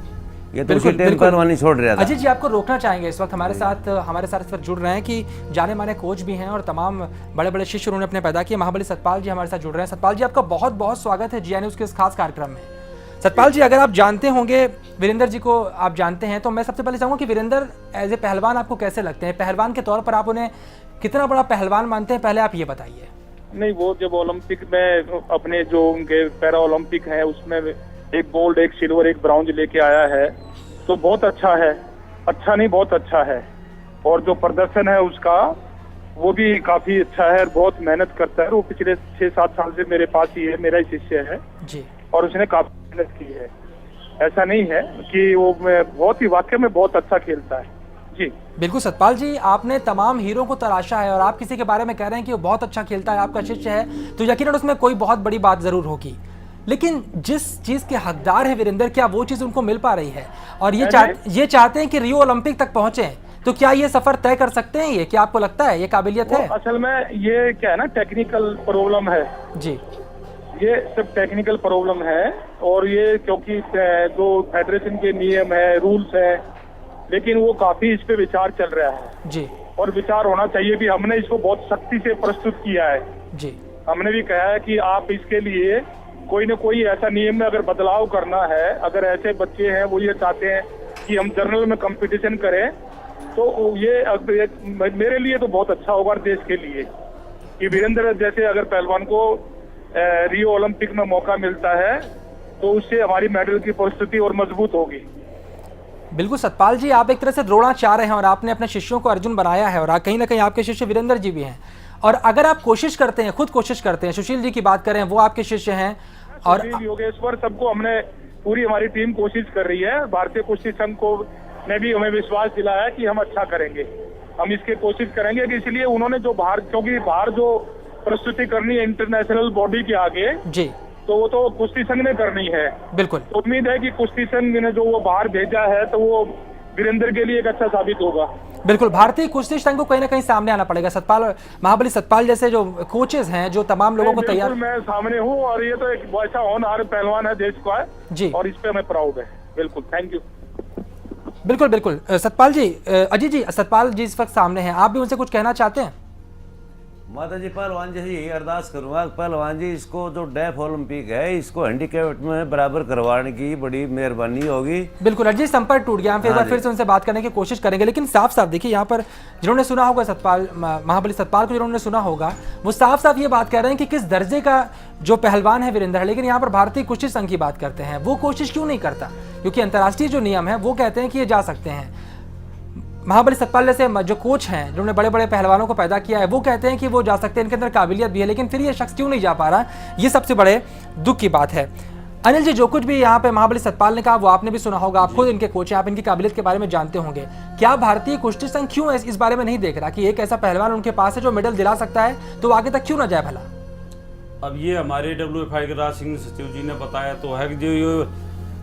ये तो बिल्कुल, उसी टाइम बिल्कुल। पहलवानी छोड़ रहा था। अजीत जी, आपको रोकना चाहेंगे इस वक्त हमारे साथ इस वक्त जुड़ रहे हैं कि जाने माने कोच भी हैं और तमाम बड़े बड़े शिष्य उन्होंने अपने पैदा किए। महाबली सतपाल जी हमारे साथ जुड़ रहे हैं। सतपाल जी, आपका बहुत बहुत स्वागत है GI न्यूज़ के इस खास कार्यक्रम में। सतपाल जी, अगर आप जानते होंगे वीरेंद्र जी को, आप जानते हैं, तो मैं सबसे पहले चाहूँगा कि वीरेंद्र एज ए पहलवान आपको कैसे लगते हैं? पहलवान के तौर पर आप उन्हें कितना बड़ा पहलवान मानते हैं, पहले आप ये बताइए। नहीं, वो जब ओलंपिक में अपने जो उनके पैरा ओलंपिक है उसमें एक गोल्ड, एक सिल्वर, एक ब्राउन्ज लेके आया है, तो बहुत अच्छा है। अच्छा नहीं, बहुत अच्छा है। और जो प्रदर्शन है उसका वो भी काफी अच्छा है, बहुत मेहनत करता है। वो पिछले 6-7 साल से मेरे पास ही है, मेरा ही शिष्य है जी। और उसने काफी मेहनत की है। ऐसा नहीं है कि वो बहुत ही, वाकई में बहुत अच्छा खेलता है जी। बिल्कुल सतपाल जी, आपने तमाम हीरो को तराशा है और आप किसी के बारे में कह रहे हैं कि वो बहुत अच्छा खेलता है, आपका शिष्य है, तो यकीनन उसमें कोई बहुत बड़ी बात जरूर होगी। लेकिन जिस चीज के हकदार है वीरेंद्र, क्या वो चीज उनको मिल पा रही है? और ये चाहते हैं कि रियो ओलंपिक तक पहुंचे, तो क्या ये सफर तय कर सकते हैं? ये क्या आपको लगता है ये काबिलियत है? असल में ये क्या है ना, टेक्निकल प्रॉब्लम है जी। ये सब टेक्निकल प्रॉब्लम है। और ये क्योंकि जो फेडरेशन के नियम है, रूल्स है, लेकिन वो काफी इस पे विचार चल रहा है जी। और विचार होना चाहिए भी। हमने इसको बहुत सख्ती से प्रस्तुत किया है जी। हमने भी कहा है कि आप इसके लिए कोई न कोई ऐसा नियम में अगर बदलाव करना है, अगर ऐसे बच्चे हैं वो ये चाहते हैं कि हम जर्नल में कंपटीशन करें, तो ये मेरे लिए तो बहुत अच्छा होगा देश के लिए कि वीरेंद्र जैसे अगर पहलवान को रियो ओलंपिक में मौका मिलता है तो उससे हमारी मेडल की प्रस्तुति और मजबूत होगी। बिल्कुल सतपाल जी, आप एक तरह से द्रोणाचार्य हैं और आपने अपने शिष्यों को अर्जुन बनाया है और कहीं ना कहीं आपके शिष्य वीरेंद्र जी भी हैं। और अगर आप कोशिश करते हैं, खुद कोशिश करते हैं, सुशील जी की बात करें, वो आपके शिष्य हैं, और योगेश्वर, सबको हमने, पूरी हमारी टीम कोशिश कर रही है। भारतीय कुश्ती संघ को ने भी हमें विश्वास दिलाया कि हम अच्छा करेंगे, हम इसके कोशिश करेंगे कि इसलिए उन्होंने जो बाहर, क्योंकि बाहर जो प्रस्तुति करनी है इंटरनेशनल बॉडी के आगे जी, तो वो तो कुश्ती संघ ने करनी है। बिल्कुल। तो उम्मीद है कि कुश्ती संघ ने जो वो बाहर भेजा है तो वो वीरेंद्र के लिए एक अच्छा साबित होगा। बिल्कुल, भारतीय कुश्ती संघ को कहीं ना कहीं सामने आना पड़ेगा। सतपाल, महाबली सतपाल जैसे जो कोचेस हैं, जो तमाम लोगों को तैयार, मैं सामने हूँ और ये तो एक ऐसा होनहार पहलवान है देश का जी, और इस पे हमें प्राउड है। बिल्कुल, थैंक यू। बिल्कुल बिल्कुल। सतपाल जी, अजीत जी, सतपाल जी इस वक्त सामने हैं, आप भी उनसे कुछ कहना चाहते हैं? माता जी, पहलवान जी से यही अरदास करूंगा, पहलवान जी इसको जो डेफ ओलंपिक है इसको हैंडीकैप में बराबर करवाने की बड़ी मेहरबानी होगी। बिल्कुल। अजीत, संपर्क टूट गया, हम फिर से उनसे बात करने की कोशिश करेंगे। लेकिन साफ साफ देखिए, यहाँ पर जिन्होंने सुना होगा सतपाल, महाबली सतपाल को जिन्होंने सुना होगा, वो साफ साफ ये बात कह रहे हैं कि किस दर्जे का जो पहलवान है वीरेंद्र है। लेकिन यहाँ पर भारतीय कुश्ती संघ की बात करते हैं, वो कोशिश क्यों नहीं करता? क्योंकि अंतर्राष्ट्रीय जो नियम है वो कहते हैं कि ये जा सकते हैं। महाबली सतपाल जैसे जो कोच हैं, जिन्होंने बड़े बड़े पहलवानों को पैदा किया है, वो कहते हैं कि वो जा सकते हैं, इनके अंदर काबिलियत भी है, लेकिन फिर ये शख्स क्यों नहीं जा पा रहा? ये सबसे बड़े दुख की बात है। अनिल जी, जो कुछ भी यहाँ पे महाबली सतपाल ने कहा वो आपने भी सुना होगा, आप खुद इनके कोच हैं, आप इनकी काबिलियत के बारे में जानते होंगे। क्या भारतीय कुश्ती संघ क्यों इस बारे में नहीं देख रहा कि एक ऐसा पहलवान उनके पास है जो मेडल दिला सकता है, तो आगे तक क्यों ना जाए भला? अब ये हमारे WFI के राज सिंह सचिव जी ने बताया तो है कि जो ये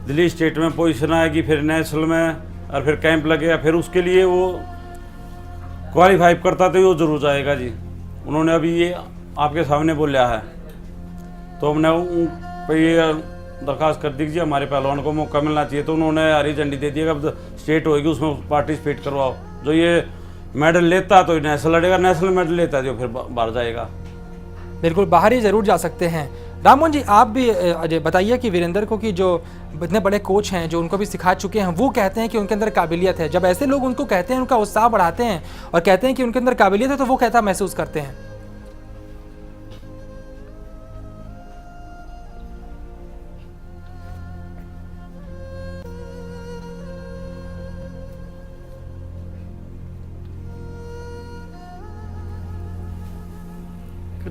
दिल्ली स्टेट में पोजीशन आएगी, फिर नेशनल में, और फिर कैंप लगेगा, फिर उसके लिए वो क्वालिफाई करता तो वो जरूर जाएगा जी। उन्होंने अभी ये आपके सामने बोला है, तो हमने उन पे ये दरख्वास्त कर दीजिए, हमारे पहलवान को मौका मिलना चाहिए। तो उन्होंने हरी झंडी दे दी, अब स्टेट होएगी उसमें पार्टिसिपेट करवाओ। जो ये मेडल लेता तो नेशनल लड़ेगा, नेशनल मेडल लेता जो फिर बाहर जाएगा। बिल्कुल, बाहर ही जरूर जा सकते हैं। राममोहन जी, आप भी अजय बताइए कि वीरेंद्र को कि जो इतने बड़े कोच हैं, जो उनको भी सिखा चुके हैं, वो कहते हैं कि उनके अंदर काबिलियत है। जब ऐसे लोग उनको कहते हैं, उनका उत्साह बढ़ाते हैं और कहते हैं कि उनके अंदर काबिलियत है, तो वो कैसा महसूस करते हैं?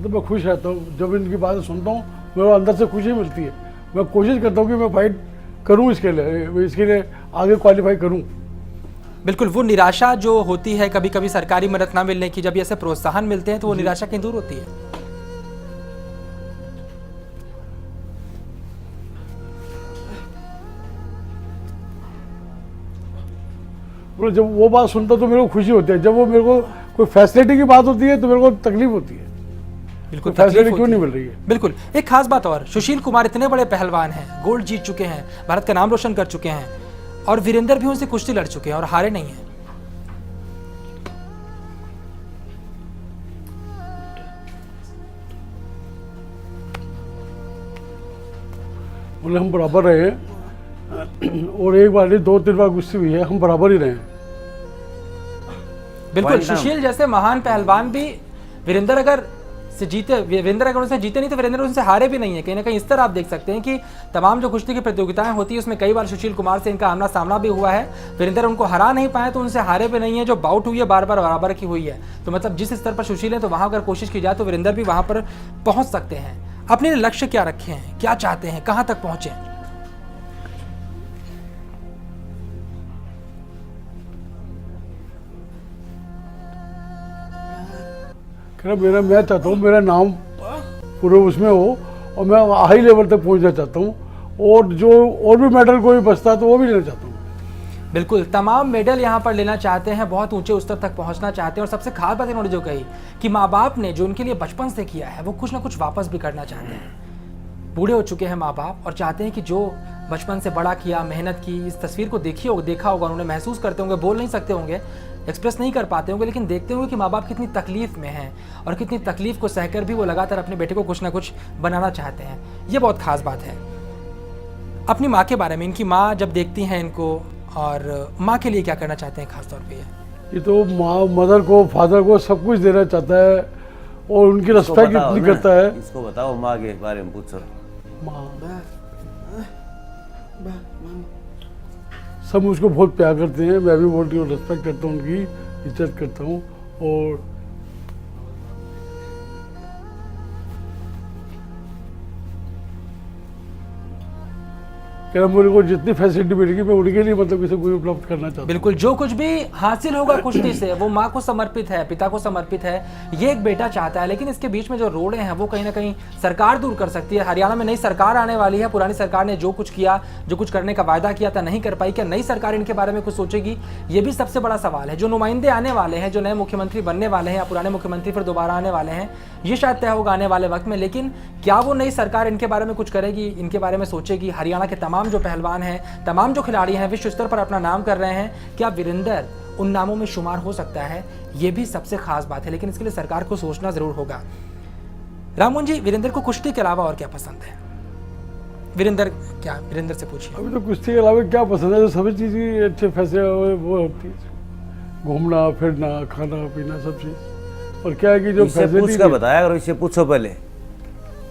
तो मैं खुश रहता हूँ जब इनकी बातें सुनता हूँ, मेरे अंदर से खुशी मिलती है। मैं कोशिश करता हूँ कि मैं फाइट करूँ इसके लिए आगे क्वालिफाई करूँ। बिल्कुल, वो निराशा जो होती है कभी कभी सरकारी मदद ना मिलने की, जब ऐसे प्रोत्साहन मिलते हैं तो वो निराशा कहीं दूर होती है। जब वो बात सुनता तो मेरे को खुशी होती है, जब वो मेरे को कोई फैसिलिटी की बात होती है तो मेरे को तकलीफ होती है। बिल्कुल, फैसिलिटी क्यों नहीं मिल रही है? बिल्कुल। एक खास बात और, सुशील कुमार इतने बड़े पहलवान हैं, गोल्ड जीत चुके हैं, भारत का नाम रोशन कर चुके हैं, और वीरेंद्र भी उनसे कुश्ती लड़ चुके हैं और हारे नहीं हैं। बोले हम बराबर रहे हैं और एक बार नहीं 2-3 बार गुस्से हुई है, हम बराबर ही रहे हैं। बिल्कुल, सुशील जैसे महान पहलवान भी वीरेंद्र अगर से जीते, वीरेंद्र अगर उनसे जीते नहीं तो वीरेंद्र उनसे हारे भी नहीं है। कहीं ना कहीं इस तरह आप देख सकते हैं कि तमाम जो कुश्ती की प्रतियोगिताएं होती है उसमें कई बार सुशील कुमार से इनका आमना सामना भी हुआ है। वीरेंद्र उनको हरा नहीं पाए तो उनसे हारे भी नहीं है। जो बाउट हुई है बार बार बराबर की हुई है। तो मतलब जिस स्तर पर सुशील है तो वहां अगर कोशिश की जाए तो वीरेंद्र भी वहां पर पहुंच सकते हैं। अपने लक्ष्य क्या रखे हैं, क्या चाहते हैं, कहां तक पहुंचे? मैं चाहता हूँ मेरा नाम पूरे उसमें हो और मैं हाई लेवल तक पहुँचना चाहता हूँ और जो और भी मेडल कोई बचता है तो वो भी लेना चाहता हूँ। बिल्कुल, तमाम मेडल यहाँ पर लेना चाहते हैं, बहुत ऊंचे स्तर तक पहुँचना चाहते हैं। और सबसे खास बात इन्होंने जो कही कि माँ बाप ने जो उनके लिए बचपन से किया है वो कुछ ना कुछ वापस भी करना चाहते हैं। बूढ़े हो चुके हैं माँ बाप और चाहते हैं कि जो बचपन से बड़ा किया, मेहनत की, इस तस्वीर को देखा होगा उन्होंने, महसूस करते होंगे, बोल नहीं सकते होंगे, एक्सप्रेस नहीं कर पाते होंगे, लेकिन देखते होंगे कि माँ बाप कितनी तकलीफ में हैं और कितनी तकलीफ को सहकर भी वो लगातार अपने बेटे को कुछ ना कुछ बनाना चाहते हैं। ये बहुत खास बात है। अपनी माँ के बारे में, इनकी माँ जब देखती हैं इनको और माँ के लिए क्या करना चाहते हैं खासतौर पे? ये तो माँ, मदर को, फादर को सब कुछ देना चाहता है और उनकी रिस्पेक्ट इतनी करता है। इसको बताओ माँ के बारे में पूछो। सब उसको बहुत प्यार करते हैं, मैं भी बहुत रिस्पेक्ट करता हूँ, उनकी इज्जत करता हूँ। और मेरे को जितनी फैसिलिटी मिलेगी मैं उनके लिए मतलब इसे कोई उपलब्ध करना चाहता हूँ। बिल्कुल, जो कुछ भी हासिल होगा कुश्ती से वो माँ को समर्पित है, पिता को समर्पित है, ये एक बेटा चाहता है। लेकिन इसके बीच में जो रोड़े हैं वो कहीं ना कहीं सरकार दूर कर सकती है। हरियाणा में नई सरकार आने वाली है। पुरानी सरकार ने जो कुछ किया, जो कुछ करने का वायदा किया था, नहीं कर पाई। क्या नई सरकार इनके बारे में कुछ सोचेगी? ये भी सबसे बड़ा सवाल है। जो नुमाइंदे आने वाले हैं, जो नए मुख्यमंत्री बनने वाले हैं या पुराने मुख्यमंत्री फिर दोबारा आने वाले हैं, ये शायद तय होगा आने वाले वक्त में। लेकिन क्या वो नई सरकार इनके बारे में कुछ करेगी, इनके बारे में सोचेगी? हरियाणा के तमाम जो पहलवान हैं, तमाम जो खिलाड़ी हैं, विश्व स्तर पर अपना नाम कर रहे हैं, क्या वीरेंद्र उन नामों में शुमार हो सकता है? ये भी सबसे खास बात है। लेकिन इसके लिए सरकार को सोचना जरूर होगा। राममोहन जी, वीरेंद्र को कुश्ती के अलावा और क्या पसंद है? वीरेंद्र से पूछिए। अभी तो कुश्ती के अलावा क्या पसंद है? जो सभी चीज़ें अच्छे फैसले वो होती है, घूमना फिरना, खाना पीना, सब चीज़। और क्या है कि जो पूछ कर बताया करो, इससे पूछो पहले,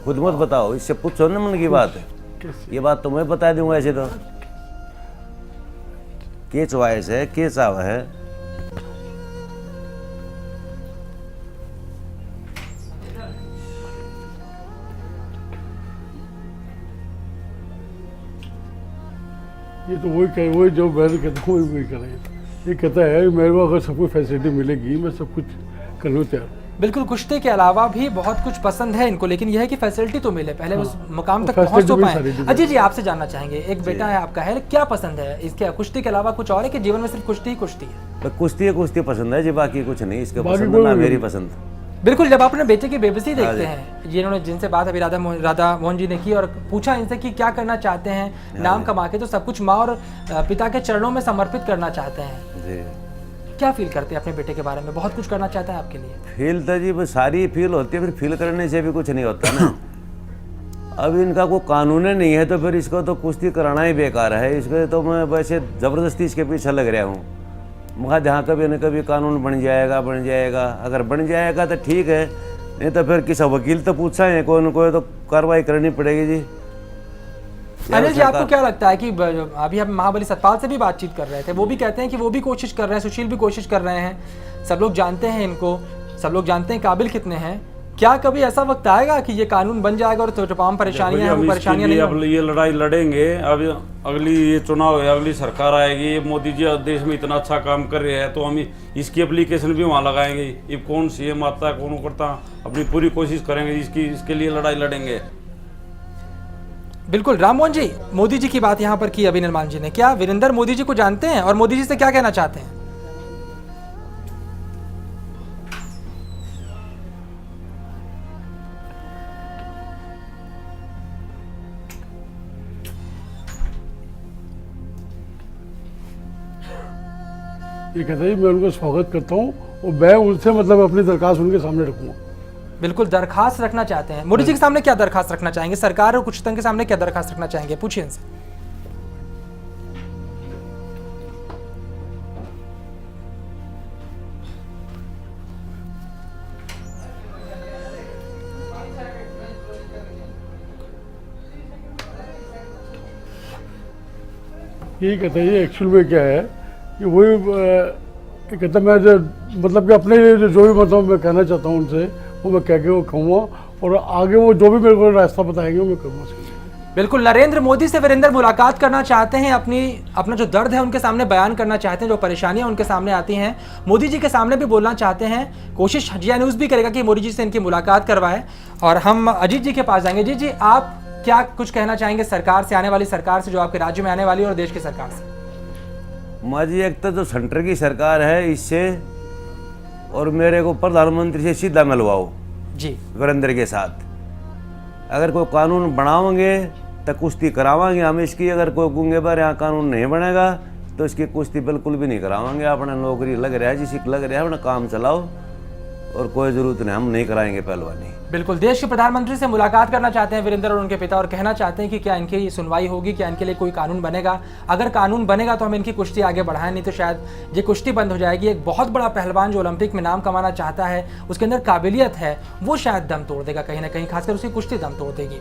खुद मत बताओ, इससे पूछो ना मन की बात है। ये बात तो मैं बता दूंगा। ऐसे तो के चॉइस है, के चाव है। ये तो वही जो मैं कहता हूँ वही करें। ये कहता है मेरे को अगर सब कुछ फैसिलिटी मिलेगी मैं सब कुछ करने को तैयार। बिल्कुल, कुश्ती के अलावा भी बहुत कुछ पसंद है इनको, लेकिन यह है कि फैसिलिटी तो मिले, पहले उस मुकाम तक पहुंच तो पाए। अजय जी, आपसे जानना चाहेंगे, एक बेटा है आपका, है क्या पसंद है इसके? कुश्ती के अलावा कुछ और है कि जीवन में सिर्फ कुश्ती ही कुश्ती है? कुश्ती पसंद है जी, बाकी कुछ नहीं। इसके पसंद ना मेरी पसंद। बिल्कुल, जब अपने बेटे की बेबसी देखते हैं, ये इन्होंने जिनसे बात अभी राधा मोहन जी ने की और पूछा इनसे कि क्या करना चाहते हैं नाम कमा के, तो सब कुछ माँ और पिता के चरणों में समर्पित करना चाहते हैं। क्या फील करते हैं अपने बेटे के बारे में? बहुत कुछ करना चाहता है आपके लिए? फील तो जी सारी फील होती है, फिर फील करने से भी कुछ नहीं होता ना। अब इनका कोई कानून नहीं है तो फिर इसको तो कुश्ती कराना ही बेकार है। इसको तो मैं वैसे ज़बरदस्ती इसके पीछे लग रहा हूँ। मगर जहाँ कभी न कभी कानून बन जाएगा, अगर बन जाएगा तो ठीक है, नहीं तो फिर किसी वकील तो पूछा है, कोई न कोई तो कार्रवाई करनी पड़ेगी जी। अनिल जी, आपको क्या लगता है कि अभी हम महाबली सतपाल से भी बातचीत कर रहे थे, वो भी कहते हैं कि वो भी कोशिश कर रहे हैं, सुशील भी कोशिश कर रहे हैं, सब लोग जानते हैं इनको, सब लोग जानते हैं काबिल कितने हैं। क्या कभी ऐसा वक्त आएगा कि ये कानून बन जाएगा और तो तमाम परेशानियां हैं वो परेशानियां नहीं? अब ये लड़ाई लड़ेंगे। अब अगली ये चुनाव है, अगली सरकार आएगी, ये मोदी जी देश में इतना अच्छा काम कर रहे हैं तो हम इसकी एप्लीकेशन भी वहाँ लगाएंगे। ये कौन सीएम आता है, कौन करता, अपनी पूरी कोशिश करेंगे, इसके लिए लड़ाई लड़ेंगे। बिल्कुल। राममोहन जी, मोदी जी की बात यहाँ पर की अभी निर्माण जी ने, क्या वीरेंद्र मोदी जी को जानते हैं और मोदी जी से क्या कहना चाहते हैं? ये कहते हैं मैं उनका स्वागत करता हूँ और मैं उनसे मतलब अपनी दरख्वास्त उनके सामने रखूँगा। बिल्कुल दरखास्त रखना चाहते हैं। मोदी जी के सामने क्या दरखास्त रखना चाहेंगे? सरकार और उच्चतम के सामने क्या दरखास्त रखना चाहेंगे? पूछिए इनसे। यही कहते हैं एक्चुअल में क्या है कि वही कहता मैं मतलब कि अपने जो भी मतलब मैं कहना चाहता हूँ उनसे वो मैं कह के वो कहूँगा और आगे वो जो भी मेरे को रास्ता बताएंगे वो मैं करूँगा उसके लिए। बिल्कुल नरेंद्र मोदी से वीरेंद्र मुलाकात करना चाहते हैं, अपना जो दर्द है उनके सामने बयान करना चाहते हैं, जो परेशानियां उनके सामने आती हैं मोदी जी के सामने भी बोलना चाहते हैं। कोशिश जिया न्यूज़ भी करेगा कि मोदी जी से इनकी मुलाकात करवाए। और हम अजीत जी के पास जाएंगे। अजीत जी, आप क्या कुछ कहना चाहेंगे सरकार से, आने वाली सरकार से, जो आपके राज्य में आने वाली और देश की सरकार से? माजी एक तो जो सेंटर की सरकार है इससे और मेरे को प्रधानमंत्री से सीधा मिलवाओ जी वीरेंद्र के साथ। अगर कोई कानून बनाओगे तो कुश्ती करावाएंगे हम इसकी। अगर कोई गूंगे पर यहाँ कानून नहीं बनेगा तो इसकी कुश्ती बिल्कुल भी नहीं करावाएंगे। अपना नौकरी लग रहा है, जिसकी लग रहा है अपना काम चलाओ और कोई ज़रूरत नहीं, हम नहीं कराएंगे पहलवानी। बिल्कुल देश के प्रधानमंत्री से मुलाकात करना चाहते हैं वीरेंद्र और उनके पिता और कहना चाहते हैं कि क्या इनकी सुनवाई होगी, क्या इनके लिए कोई कानून बनेगा। अगर कानून बनेगा तो हम इनकी कुश्ती आगे बढ़ाएं, नहीं तो शायद ये कुश्ती बंद हो जाएगी। एक बहुत बड़ा पहलवान जो ओलंपिक में नाम कमाना चाहता है, उसके अंदर काबिलियत है, वो शायद दम तोड़ देगा कहीं ना कहीं, खासकर उसकी कुश्ती दम तोड़ देगी।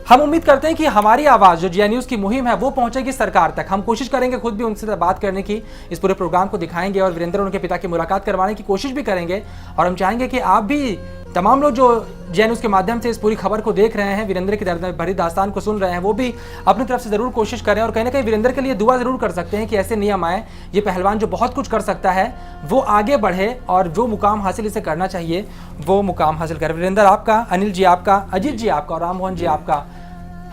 हम उम्मीद करते हैं कि हमारी आवाज़ जो जिया न्यूज़ की मुहिम है वो पहुंचेगी सरकार तक। हम कोशिश करेंगे खुद भी उनसे बात करने की, इस पूरे प्रोग्राम को दिखाएंगे और वीरेंद्र और उनके पिता की मुलाकात करवाने की कोशिश भी करेंगे। और हम चाहेंगे कि आप भी, तमाम लोग जो जिया न्यूज़ के माध्यम से इस पूरी खबर को देख रहे हैं, वीरेंद्र की दर्द भरी दास्तान को सुन रहे हैं, वो भी अपनी तरफ से ज़रूर कोशिश करें और कहीं ना कहीं वीरेंद्र के लिए दुआ ज़रूर कर सकते हैं कि ऐसे नियम आए। ये पहलवान जो बहुत कुछ कर सकता है वो आगे बढ़े और जो मुकाम हासिल इसे करना चाहिए वो मुकाम हासिल करे। वीरेंद्र आपका, अनिल जी आपका, अजीत जी आपका और राम मोहन जी आपका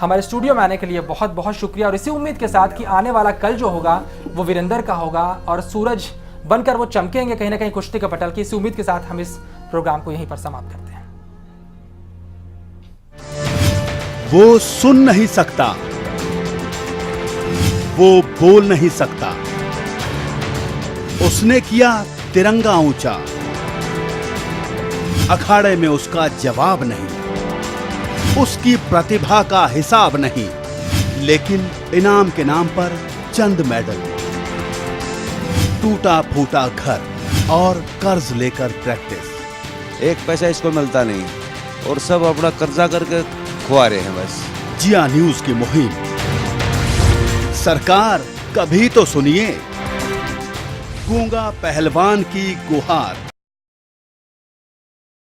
हमारे स्टूडियो में आने के लिए बहुत बहुत शुक्रिया। और इसी उम्मीद के साथ कि आने वाला कल जो होगा वो वीरेंद्र का होगा और सूरज बनकर वो चमकेंगे कहीं ना कहीं कुश्ती के पटल की। इसी उम्मीद के साथ हम इस प्रोग्राम को यहीं पर समाप्त करते हैं। वो सुन नहीं सकता, वो बोल नहीं सकता, उसने किया तिरंगा ऊंचा, अखाड़े में उसका जवाब नहीं, उसकी प्रतिभा का हिसाब नहीं, लेकिन इनाम के नाम पर चंद मेडल, टूटा फूटा घर और कर्ज लेकर प्रैक्टिस। एक पैसा इसको मिलता नहीं और सब अपना कर्जा करके खुआ रहे हैं बस। जिया न्यूज़ की मुहिम, सरकार कभी तो सुनिए, गूंगा पहलवान की गुहार।